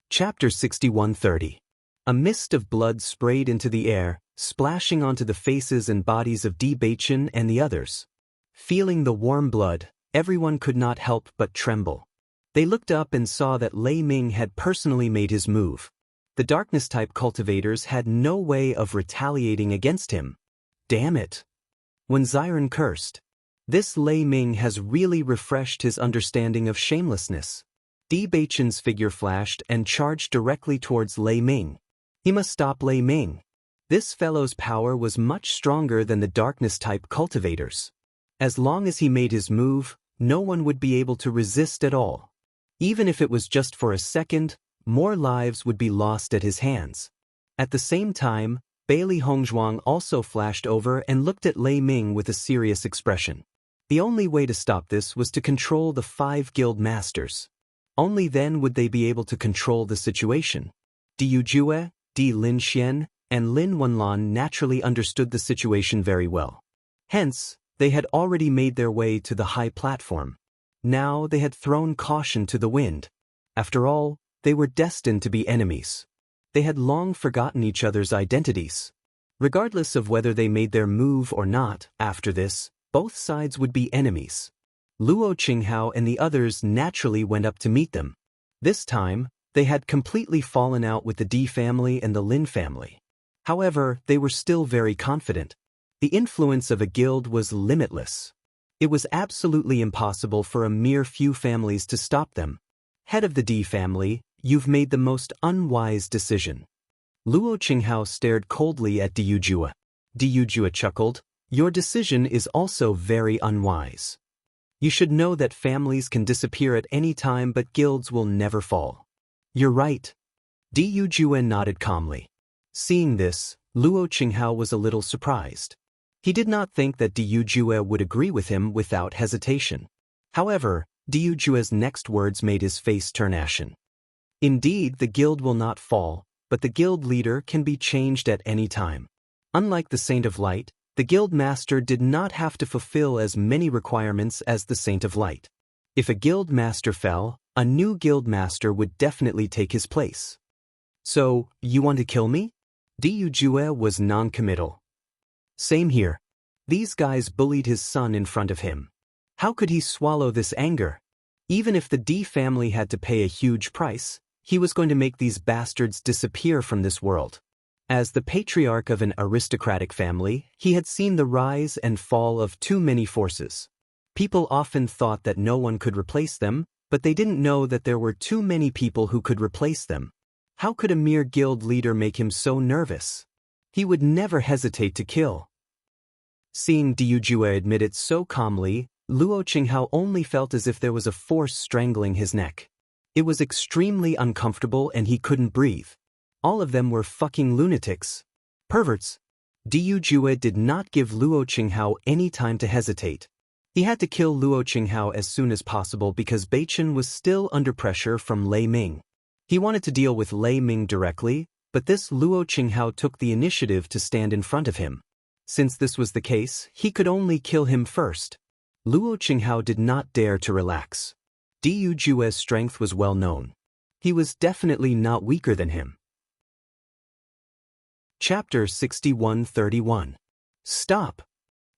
Chapter 61-30. A mist of blood sprayed into the air, splashing onto the faces and bodies of D Beichen and the others. Feeling the warm blood, everyone could not help but tremble. They looked up and saw that Lei Ming had personally made his move. The darkness-type cultivators had no way of retaliating against him. Damn it! When Xiren cursed. This Lei Ming has really refreshed his understanding of shamelessness. D Beichen's figure flashed and charged directly towards Lei Ming. He must stop Lei Ming. This fellow's power was much stronger than the darkness-type cultivators. As long as he made his move, no one would be able to resist at all. Even if it was just for a second, more lives would be lost at his hands. At the same time, Bailey Hongzhuang also flashed over and looked at Lei Ming with a serious expression. The only way to stop this was to control the 5 guild masters. Only then would they be able to control the situation. Diu Jue, Di Lin Xian, and Lin Wenlan naturally understood the situation very well. Hence, they had already made their way to the high platform. Now they had thrown caution to the wind. After all, they were destined to be enemies. They had long forgotten each other's identities. Regardless of whether they made their move or not, after this, both sides would be enemies. Luo Qinghao and the others naturally went up to meet them. This time, They had completely fallen out with the D family and the Lin family. However, they were still very confident. The influence of a guild was limitless. It was absolutely impossible for a mere few families to stop them. Head of the D family, you've made the most unwise decision. Luo Qinghao stared coldly at Diu Jue. Diu Jue chuckled, your decision is also very unwise. You should know that families can disappear at any time but guilds will never fall. You're right. Diu Jue nodded calmly. Seeing this, Luo Qinghao was a little surprised. He did not think that Diu Jue would agree with him without hesitation. However, Diu Jue's next words made his face turn ashen. Indeed, the guild will not fall, but the guild leader can be changed at any time. Unlike the Saint of Light, the guild master did not have to fulfill as many requirements as the Saint of Light. If a guild master fell, a new guild master would definitely take his place. So, you want to kill me? Diu Jue was non-committal. Same here. These guys bullied his son in front of him. How could he swallow this anger? Even if the D family had to pay a huge price, he was going to make these bastards disappear from this world. As the patriarch of an aristocratic family, he had seen the rise and fall of too many forces. People often thought that no one could replace them, but they didn't know that there were too many people who could replace them. How could a mere guild leader make him so nervous? He would never hesitate to kill. Seeing Diu Jue admit it so calmly, Luo Qinghao only felt as if there was a force strangling his neck. It was extremely uncomfortable and he couldn't breathe. All of them were fucking lunatics. Perverts. Diu Jue did not give Luo Qinghao any time to hesitate. He had to kill Luo Qinghao as soon as possible because Beichen was still under pressure from Lei Ming. He wanted to deal with Lei Ming directly, but this Luo Qinghao took the initiative to stand in front of him. Since this was the case, he could only kill him first. Luo Qinghao did not dare to relax. Diu Jue's strength was well known. He was definitely not weaker than him. Chapter 6131. Stop!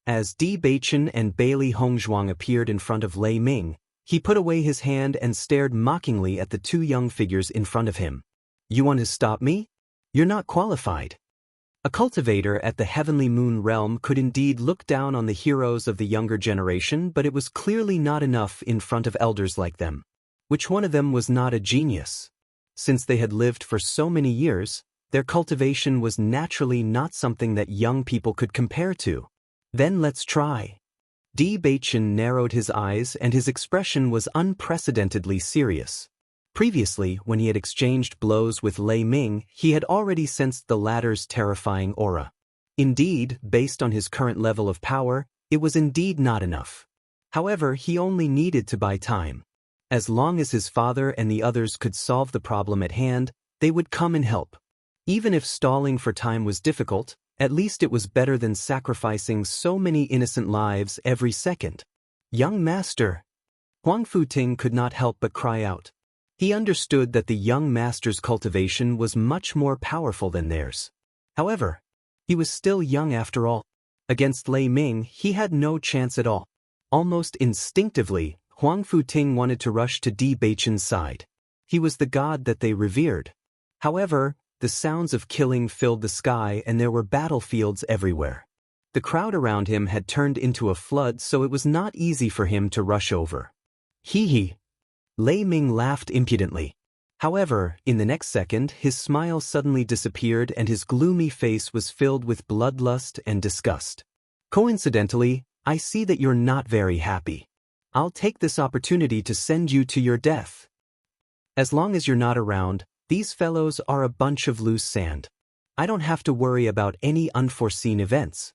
As Di Beichen and Bailey Hongzhuang appeared in front of Lei Ming, he put away his hand and stared mockingly at the two young figures in front of him. You want to stop me? You're not qualified. A cultivator at the Heavenly Moon realm could indeed look down on the heroes of the younger generation, but it was clearly not enough in front of elders like them. Which one of them was not a genius? Since they had lived for so many years, their cultivation was naturally not something that young people could compare to. Then let's try. Di Beichen narrowed his eyes and his expression was unprecedentedly serious. Previously, when he had exchanged blows with Lei Ming, he had already sensed the latter's terrifying aura. Indeed, based on his current level of power, it was indeed not enough. However, he only needed to buy time. As long as his father and the others could solve the problem at hand, they would come and help. Even if stalling for time was difficult, at least it was better than sacrificing so many innocent lives every second. Young master! Huang Futing could not help but cry out. He understood that the young master's cultivation was much more powerful than theirs. However, he was still young after all. Against Lei Ming, he had no chance at all. Almost instinctively, Huang Futing wanted to rush to Di Beichen's side. He was the god that they revered. However, the sounds of killing filled the sky and there were battlefields everywhere. The crowd around him had turned into a flood, so it was not easy for him to rush over. Hee hee. Lei Ming laughed impudently. However, in the next second, his smile suddenly disappeared and his gloomy face was filled with bloodlust and disgust. Coincidentally, I see that you're not very happy. I'll take this opportunity to send you to your death. As long as you're not around, these fellows are a bunch of loose sand. I don't have to worry about any unforeseen events.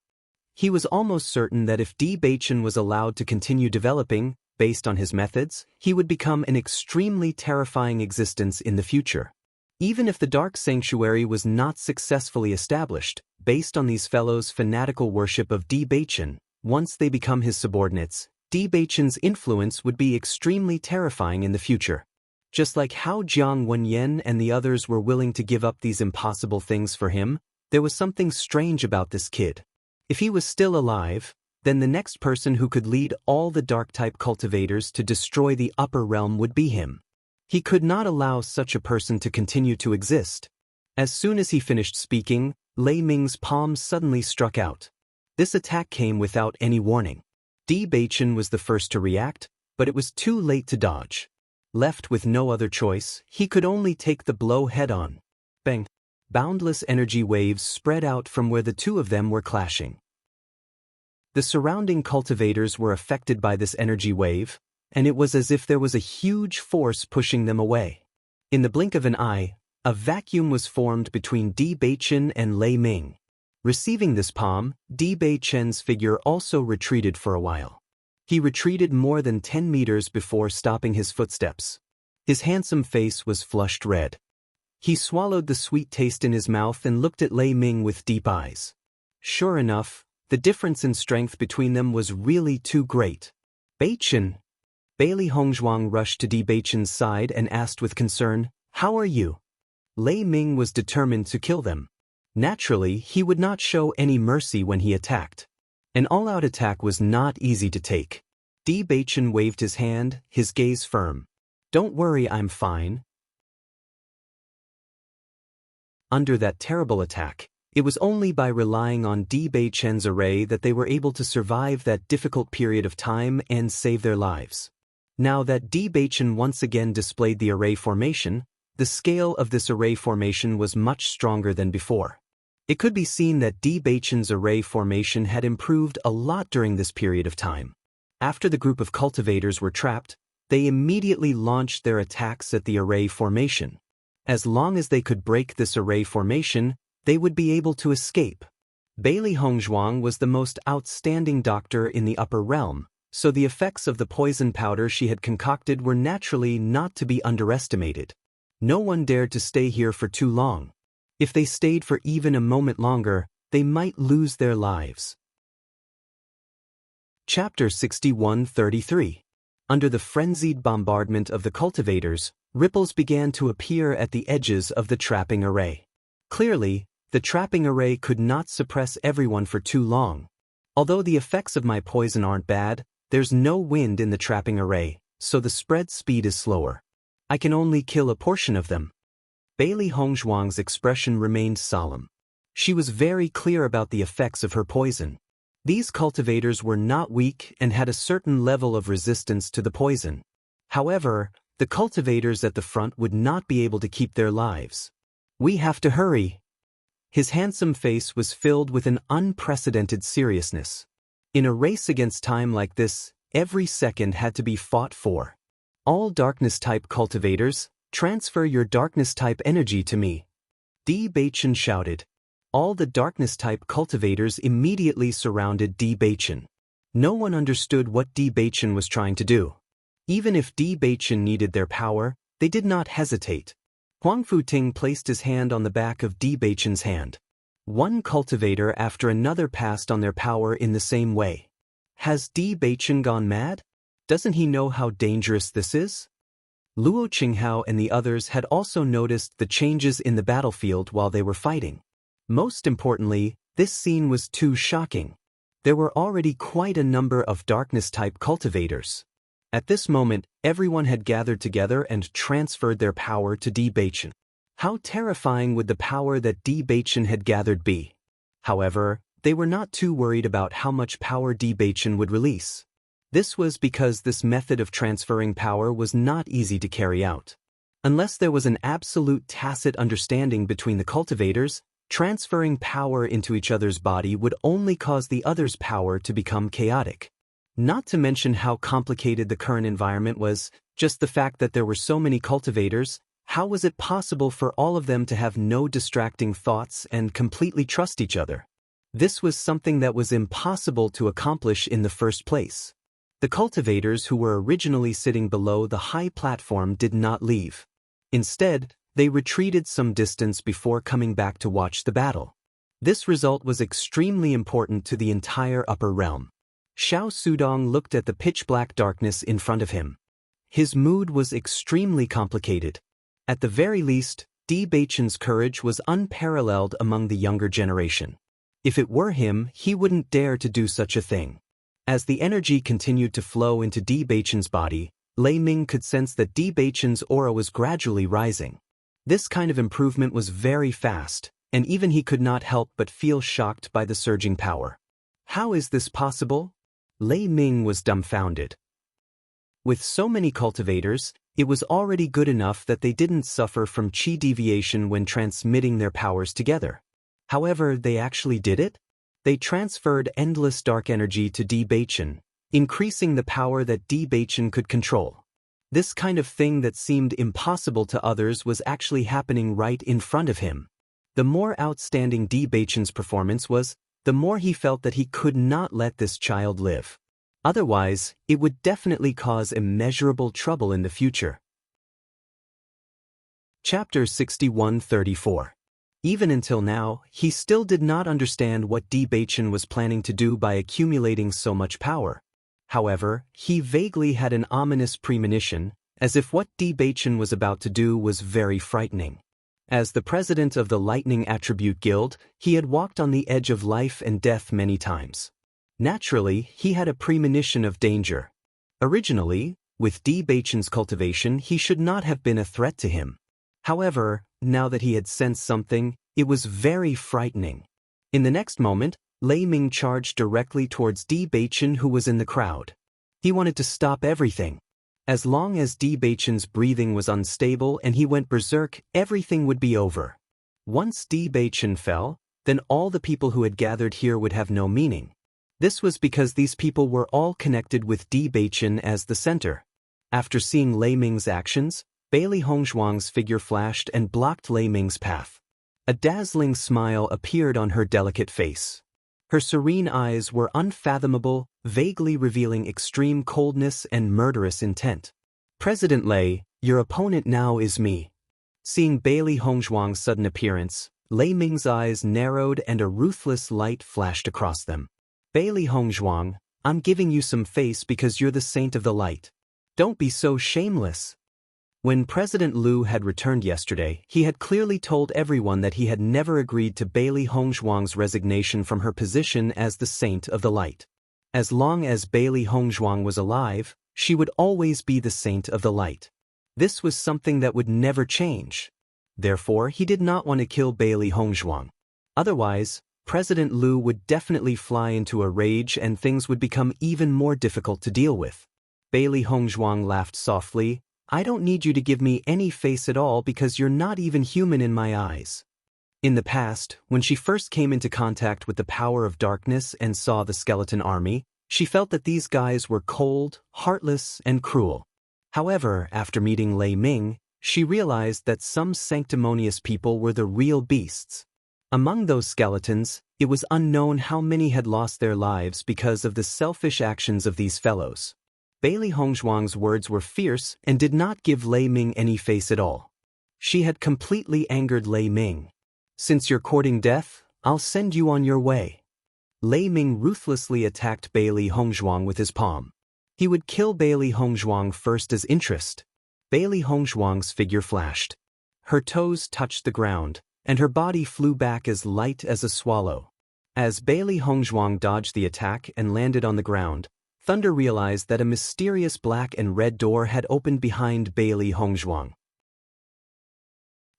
He was almost certain that if Di Beichen was allowed to continue developing, based on his methods, he would become an extremely terrifying existence in the future. Even if the Dark Sanctuary was not successfully established, based on these fellows' fanatical worship of Di Beichen, once they become his subordinates, Di Beichen's influence would be extremely terrifying in the future. Just like how Jiang Wenyan and the others were willing to give up these impossible things for him, there was something strange about this kid. If he was still alive, then the next person who could lead all the Dark-type cultivators to destroy the upper realm would be him. He could not allow such a person to continue to exist. As soon as he finished speaking, Lei Ming's palm suddenly struck out. This attack came without any warning. Di Beichen was the first to react, but it was too late to dodge. Left with no other choice, he could only take the blow head-on. Bang! Boundless energy waves spread out from where the two of them were clashing. The surrounding cultivators were affected by this energy wave, and it was as if there was a huge force pushing them away. In the blink of an eye, a vacuum was formed between Di Beichen and Lei Ming. Receiving this palm, Di Beichen's figure also retreated for a while. He retreated more than 10 meters before stopping his footsteps. His handsome face was flushed red. He swallowed the sweet taste in his mouth and looked at Lei Ming with deep eyes. Sure enough, the difference in strength between them was really too great. Beichen! Bailey Hongzhuang rushed to Di Beichen's side and asked with concern, "How are you?" Lei Ming was determined to kill them. Naturally, he would not show any mercy when he attacked. An all-out attack was not easy to take. Di Beichen waved his hand, his gaze firm. "Don't worry, I'm fine." Under that terrible attack, it was only by relying on Di Beichen's array that they were able to survive that difficult period of time and save their lives. Now that Di Beichen once again displayed the array formation, the scale of this array formation was much stronger than before. It could be seen that Di Beichen's array formation had improved a lot during this period of time. After the group of cultivators were trapped, they immediately launched their attacks at the array formation. As long as they could break this array formation, they would be able to escape. Bailey Hongzhuang was the most outstanding doctor in the upper realm, so the effects of the poison powder she had concocted were naturally not to be underestimated. No one dared to stay here for too long. If they stayed for even a moment longer, they might lose their lives. Chapter 61-33. Under the frenzied bombardment of the cultivators, ripples began to appear at the edges of the trapping array. Clearly, the trapping array could not suppress everyone for too long. Although the effects of my poison aren't bad, there's no wind in the trapping array, so the spread speed is slower. I can only kill a portion of them. Bailey Hongzhuang's expression remained solemn. She was very clear about the effects of her poison. These cultivators were not weak and had a certain level of resistance to the poison. However, the cultivators at the front would not be able to keep their lives. "We have to hurry." His handsome face was filled with an unprecedented seriousness. In a race against time like this, every second had to be fought for. "All darkness-type cultivators, transfer your darkness-type energy to me." Di Beichen shouted. All the darkness-type cultivators immediately surrounded Di Beichen. No one understood what Di Beichen was trying to do. Even if Di Beichen needed their power, they did not hesitate. Huang Futing placed his hand on the back of Di Beichen's hand. One cultivator after another passed on their power in the same way. Has Di Beichen gone mad? Doesn't he know how dangerous this is? Luo Qinghao and the others had also noticed the changes in the battlefield while they were fighting. Most importantly, this scene was too shocking. There were already quite a number of darkness-type cultivators. At this moment, everyone had gathered together and transferred their power to Di Beichen. How terrifying would the power that Di Beichen had gathered be? However, they were not too worried about how much power Di Beichen would release. This was because this method of transferring power was not easy to carry out. Unless there was an absolute tacit understanding between the cultivators, transferring power into each other's body would only cause the other's power to become chaotic. Not to mention how complicated the current environment was, just the fact that there were so many cultivators. How was it possible for all of them to have no distracting thoughts and completely trust each other? This was something that was impossible to accomplish in the first place. The cultivators who were originally sitting below the high platform did not leave. Instead, they retreated some distance before coming back to watch the battle. This result was extremely important to the entire upper realm. Xiao Sudong looked at the pitch-black darkness in front of him. His mood was extremely complicated. At the very least, Di Beichen's courage was unparalleled among the younger generation. If it were him, he wouldn't dare to do such a thing. As the energy continued to flow into Di Beichen's body, Lei Ming could sense that Di Beichen's aura was gradually rising. This kind of improvement was very fast, and even he could not help but feel shocked by the surging power. How is this possible? Lei Ming was dumbfounded. With so many cultivators, it was already good enough that they didn't suffer from qi deviation when transmitting their powers together. However, they actually did it? They transferred endless dark energy to Di Beichen, increasing the power that Di Beichen could control. This kind of thing that seemed impossible to others was actually happening right in front of him. The more outstanding Di Beichen's performance was, the more he felt that he could not let this child live. Otherwise, it would definitely cause immeasurable trouble in the future. Chapter 6134. Even until now, he still did not understand what Di Beichen was planning to do by accumulating so much power. However, he vaguely had an ominous premonition, as if what Di Beichen was about to do was very frightening. As the president of the Lightning Attribute Guild, he had walked on the edge of life and death many times. Naturally, he had a premonition of danger. Originally, with Di Beichen's cultivation, he should not have been a threat to him. However, now that he had sensed something, it was very frightening. In the next moment, Lei Ming charged directly towards Di Beichen, who was in the crowd. He wanted to stop everything. As long as Di Beichen's breathing was unstable and he went berserk, everything would be over. Once Di Beichen fell, then all the people who had gathered here would have no meaning. This was because these people were all connected with Di Beichen as the center. After seeing Lei Ming's actions, Bailey Hongzhuang's figure flashed and blocked Lei Ming's path. A dazzling smile appeared on her delicate face. Her serene eyes were unfathomable, vaguely revealing extreme coldness and murderous intent. President Lei, your opponent now is me. Seeing Bailey Hongzhuang's sudden appearance, Lei Ming's eyes narrowed and a ruthless light flashed across them. Bailey Hongzhuang, I'm giving you some face because you're the saint of the light. Don't be so shameless. When President Liu had returned yesterday, he had clearly told everyone that he had never agreed to Bailey Hongzhuang's resignation from her position as the Saint of the Light. As long as Bailey Hongzhuang was alive, she would always be the Saint of the Light. This was something that would never change. Therefore, he did not want to kill Bailey Hongzhuang. Otherwise, President Liu would definitely fly into a rage and things would become even more difficult to deal with. Bailey Hongzhuang laughed softly. I don't need you to give me any face at all because you're not even human in my eyes. In the past, when she first came into contact with the power of darkness and saw the skeleton army, she felt that these guys were cold, heartless, and cruel. However, after meeting Lei Ming, she realized that some sanctimonious people were the real beasts. Among those skeletons, it was unknown how many had lost their lives because of the selfish actions of these fellows. Bailey Hongzhuang's words were fierce and did not give Lei Ming any face at all. She had completely angered Lei Ming. Since you're courting death, I'll send you on your way. Lei Ming ruthlessly attacked Bailey Hongzhuang with his palm. He would kill Bailey Hongzhuang first as interest. Bailey Hongzhuang's figure flashed. Her toes touched the ground, and her body flew back as light as a swallow. As Bailey Hongzhuang dodged the attack and landed on the ground, Thunder realized that a mysterious black and red door had opened behind Bailey Hongzhuang.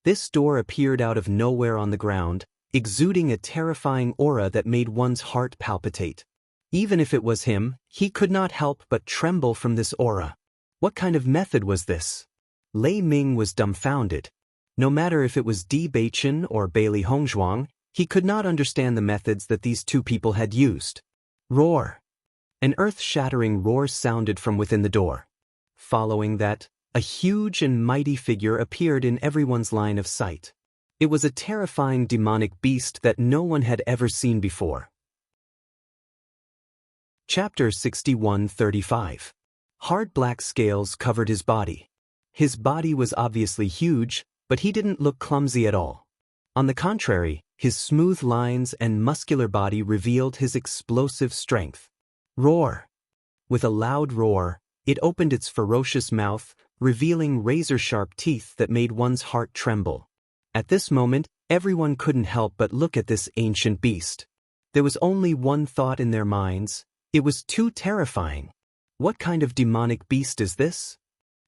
This door appeared out of nowhere on the ground, exuding a terrifying aura that made one's heart palpitate. Even if it was him, he could not help but tremble from this aura. What kind of method was this? Lei Ming was dumbfounded. No matter if it was Di Beichen or Bailey Hongzhuang, he could not understand the methods that these two people had used. Roar! An earth-shattering roar sounded from within the door. Following that, a huge and mighty figure appeared in everyone's line of sight. It was a terrifying demonic beast that no one had ever seen before. Chapter 6135. Hard black scales covered his body. His body was obviously huge, but he didn't look clumsy at all. On the contrary, his smooth lines and muscular body revealed his explosive strength. Roar! With a loud roar, it opened its ferocious mouth, revealing razor-sharp teeth that made one's heart tremble. At this moment, everyone couldn't help but look at this ancient beast. There was only one thought in their minds. It was too terrifying. What kind of demonic beast is this?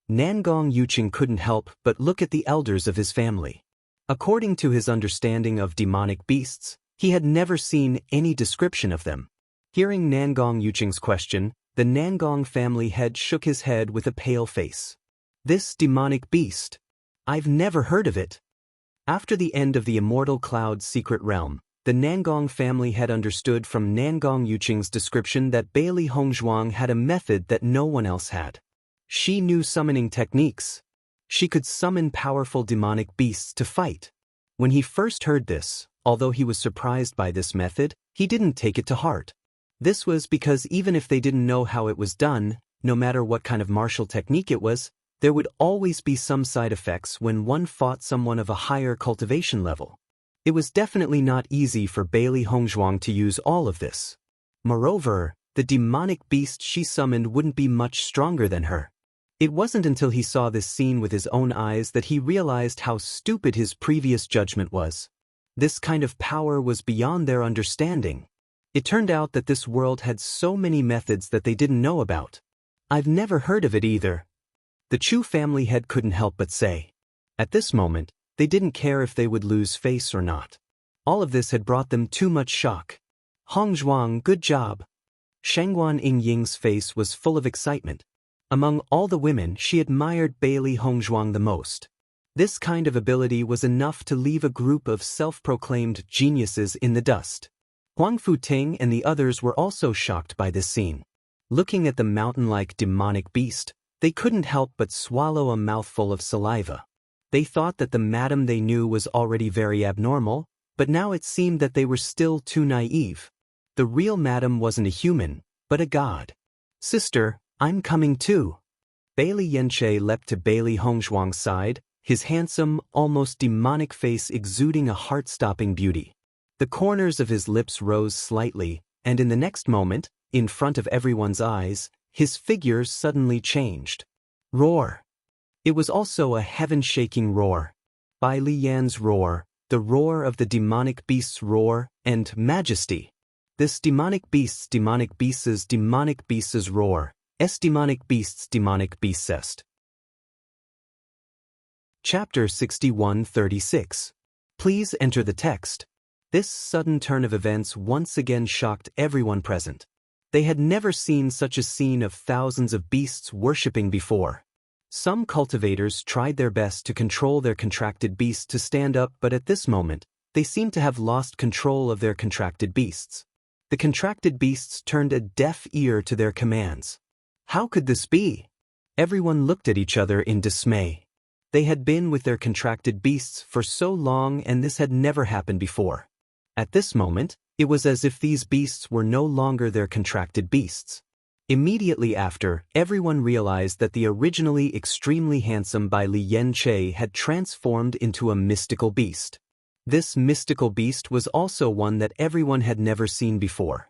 Nangong Yuqing couldn't help but look at the elders of his family. According to his understanding of demonic beasts, he had never seen any description of them. Hearing Nangong Yuqing's question, the Nangong family head shook his head with a pale face. This demonic beast? I've never heard of it. After the end of the Immortal Cloud's secret realm, the Nangong family had understood from Nangong Yuqing's description that Bailey Hongzhuang had a method that no one else had. She knew summoning techniques. She could summon powerful demonic beasts to fight. When he first heard this, although he was surprised by this method, he didn't take it to heart. This was because even if they didn't know how it was done, no matter what kind of martial technique it was, there would always be some side effects when one fought someone of a higher cultivation level. It was definitely not easy for Bailey Hongzhuang to use all of this. Moreover, the demonic beast she summoned wouldn't be much stronger than her. It wasn't until he saw this scene with his own eyes that he realized how stupid his previous judgment was. This kind of power was beyond their understanding. It turned out that this world had so many methods that they didn't know about. I've never heard of it either. The Chu family head couldn't help but say. At this moment, they didn't care if they would lose face or not. All of this had brought them too much shock. Hongzhuang, good job. Shangguan Yingying's face was full of excitement. Among all the women, she admired Bailey Hongzhuang the most. This kind of ability was enough to leave a group of self-proclaimed geniuses in the dust. Huang Futing and the others were also shocked by this scene. Looking at the mountain-like demonic beast, they couldn't help but swallow a mouthful of saliva. They thought that the madam they knew was already very abnormal, but now it seemed that they were still too naive. The real madam wasn't a human, but a god. Sister, I'm coming too. Bailey Yanche leapt to Bailey Hongzhuang's side, his handsome, almost demonic face exuding a heart-stopping beauty. The corners of his lips rose slightly, and in the next moment, in front of everyone's eyes, his figure suddenly changed. Roar! It was also a heaven-shaking roar. Bai Li Yan's roar, the roar of the demonic beast's roar, and majesty. This demonic beast's roar, es demonic beast's. Chapter 61:36. Please enter the text. This sudden turn of events once again shocked everyone present. They had never seen such a scene of thousands of beasts worshipping before. Some cultivators tried their best to control their contracted beasts to stand up, but at this moment, they seemed to have lost control of their contracted beasts. The contracted beasts turned a deaf ear to their commands. How could this be? Everyone looked at each other in dismay. They had been with their contracted beasts for so long, and this had never happened before. At this moment, it was as if these beasts were no longer their contracted beasts. Immediately after, everyone realized that the originally extremely handsome Bai Li Yanche had transformed into a mystical beast. This mystical beast was also one that everyone had never seen before.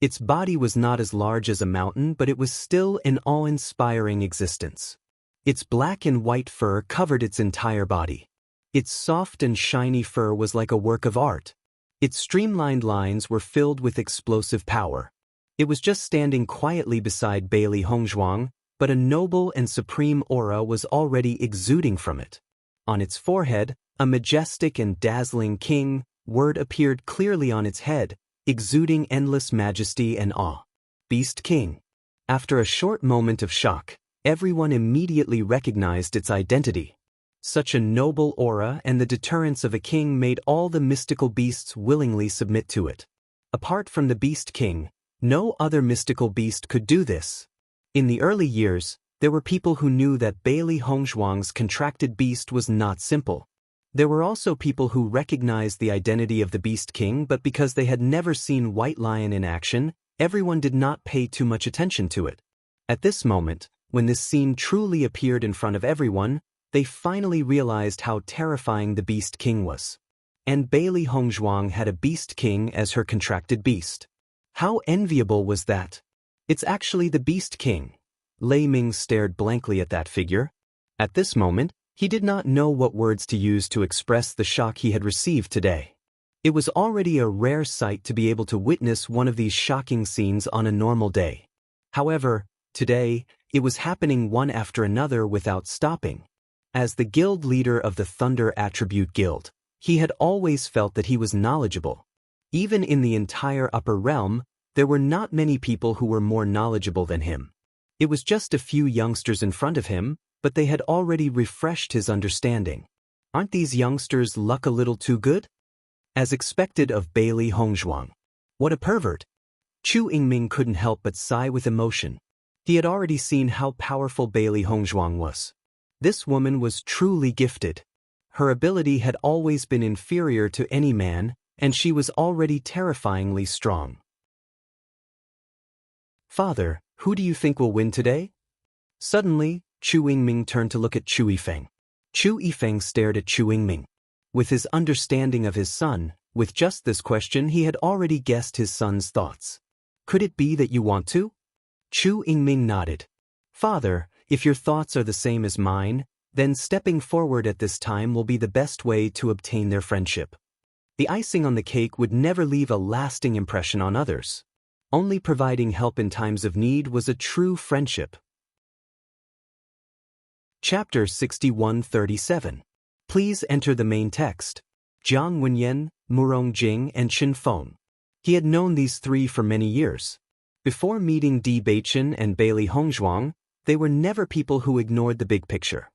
Its body was not as large as a mountain, but it was still an awe-inspiring existence. Its black and white fur covered its entire body. Its soft and shiny fur was like a work of art. Its streamlined lines were filled with explosive power. It was just standing quietly beside Bailey Hongzhuang, but a noble and supreme aura was already exuding from it. On its forehead, a majestic and dazzling king word appeared clearly on its head, exuding endless majesty and awe. Beast King. After a short moment of shock, everyone immediately recognized its identity. Such a noble aura and the deterrence of a king made all the mystical beasts willingly submit to it. Apart from the Beast King, no other mystical beast could do this. In the early years, there were people who knew that Bailey Hongzhuang's contracted beast was not simple. There were also people who recognized the identity of the Beast King, but because they had never seen White Lion in action, everyone did not pay too much attention to it. At this moment, when this scene truly appeared in front of everyone, they finally realized how terrifying the Beast King was. And Bailey Hongzhuang had a Beast King as her contracted beast. How enviable was that? It's actually the Beast King. Lei Ming stared blankly at that figure. At this moment, he did not know what words to use to express the shock he had received today. It was already a rare sight to be able to witness one of these shocking scenes on a normal day. However, today, it was happening one after another without stopping. As the guild leader of the Thunder Attribute Guild, he had always felt that he was knowledgeable. Even in the entire upper realm, there were not many people who were more knowledgeable than him. It was just a few youngsters in front of him, but they had already refreshed his understanding. Aren't these youngsters' luck a little too good? As expected of Bailey Hongzhuang. What a pervert! Chu Yingming couldn't help but sigh with emotion. He had already seen how powerful Bailey Hongzhuang was. This woman was truly gifted. Her ability had always been inferior to any man, and she was already terrifyingly strong. Father, who do you think will win today? Suddenly, Chu Yingming turned to look at Chu Yifeng. Chu Yifeng stared at Chu Yingming. With his understanding of his son, with just this question he had already guessed his son's thoughts. Could it be that you want to? Chu Yingming nodded. Father, if your thoughts are the same as mine, then stepping forward at this time will be the best way to obtain their friendship. The icing on the cake would never leave a lasting impression on others. Only providing help in times of need was a true friendship. Chapter 6137. Please enter the main text. Jiang Wenyan, Murong Jing, and Qin Feng. He had known these three for many years. Before meeting Di Beichen and Bailey Hongzhuang, they were never people who ignored the big picture.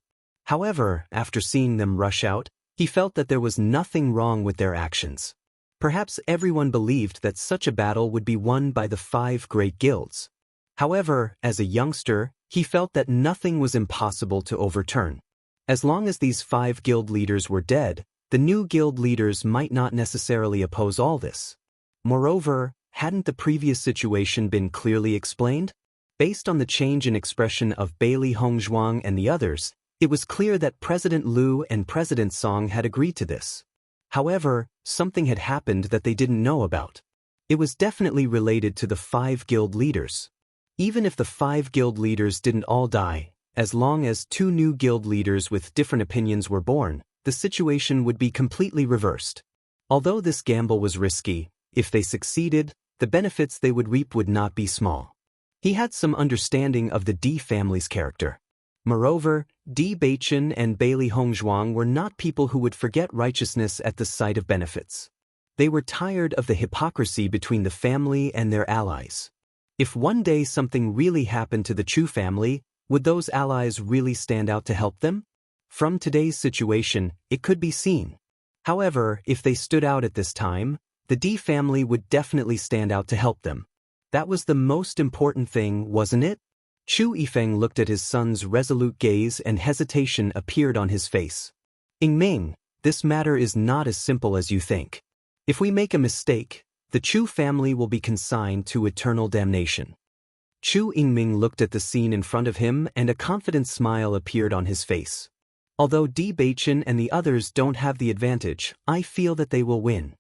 However, after seeing them rush out, he felt that there was nothing wrong with their actions. Perhaps everyone believed that such a battle would be won by the 5 great guilds. However, as a youngster, he felt that nothing was impossible to overturn. As long as these 5 guild leaders were dead, the new guild leaders might not necessarily oppose all this. Moreover, hadn't the previous situation been clearly explained? Based on the change in expression of Bailey Hongzhuang and the others, it was clear that President Liu and President Song had agreed to this. However, something had happened that they didn't know about. It was definitely related to the 5 guild leaders. Even if the 5 guild leaders didn't all die, as long as 2 new guild leaders with different opinions were born, the situation would be completely reversed. Although this gamble was risky, if they succeeded, the benefits they would reap would not be small. He had some understanding of the Di family's character. Moreover, Di Beichen and Bailey Hongzhuang were not people who would forget righteousness at the sight of benefits. They were tired of the hypocrisy between the family and their allies. If one day something really happened to the Chu family, would those allies really stand out to help them? From today's situation, it could be seen. However, if they stood out at this time, the Di family would definitely stand out to help them. That was the most important thing, wasn't it? Chu Yifeng looked at his son's resolute gaze and hesitation appeared on his face. Yingming, this matter is not as simple as you think. If we make a mistake, the Chu family will be consigned to eternal damnation. Chu Yingming looked at the scene in front of him and a confident smile appeared on his face. Although Di Beichen and the others don't have the advantage, I feel that they will win.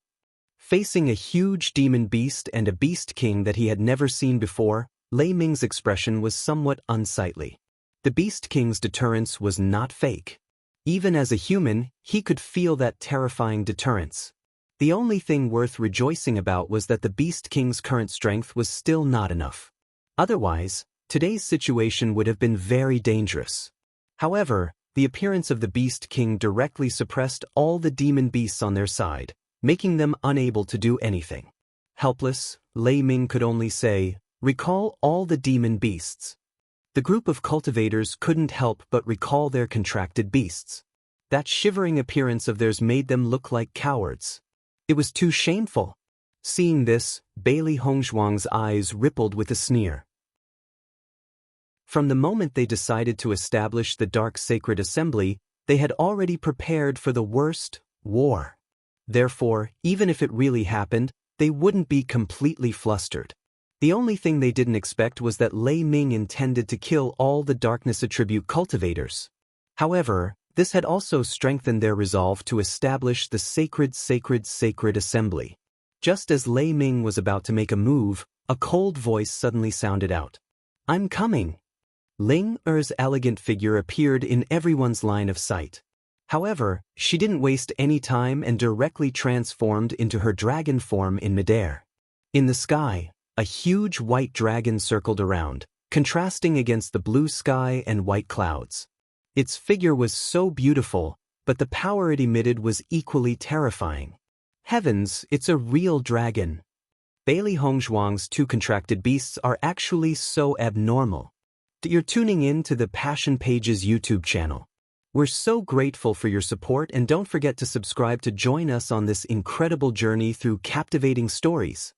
Facing a huge demon beast and a beast king that he had never seen before, Lei Ming's expression was somewhat unsightly. The Beast King's deterrence was not fake. Even as a human, he could feel that terrifying deterrence. The only thing worth rejoicing about was that the Beast King's current strength was still not enough. Otherwise, today's situation would have been very dangerous. However, the appearance of the Beast King directly suppressed all the demon beasts on their side, making them unable to do anything. Helpless, Lei Ming could only say, "Recall all the demon beasts." The group of cultivators couldn't help but recall their contracted beasts. That shivering appearance of theirs made them look like cowards. It was too shameful. Seeing this, Bailey Hongzhuang's eyes rippled with a sneer. From the moment they decided to establish the Dark Sacred Assembly, they had already prepared for the worst, war. Therefore, even if it really happened, they wouldn't be completely flustered. The only thing they didn't expect was that Lei Ming intended to kill all the Darkness Attribute cultivators. However, this had also strengthened their resolve to establish the Sacred Assembly. Just as Lei Ming was about to make a move, a cold voice suddenly sounded out. "I'm coming." Ling Er's elegant figure appeared in everyone's line of sight. However, she didn't waste any time and directly transformed into her dragon form in midair. In the sky, a huge white dragon circled around, contrasting against the blue sky and white clouds. Its figure was so beautiful, but the power it emitted was equally terrifying. Heavens, it's a real dragon. Bailey Hongzhuang's two contracted beasts are actually so abnormal. You're tuning in to the Passion Pages YouTube channel. We're so grateful for your support, and don't forget to subscribe to join us on this incredible journey through captivating stories.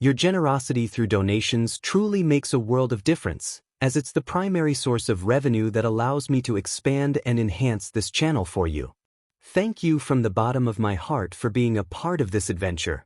Your generosity through donations truly makes a world of difference, as it's the primary source of revenue that allows me to expand and enhance this channel for you. Thank you from the bottom of my heart for being a part of this adventure.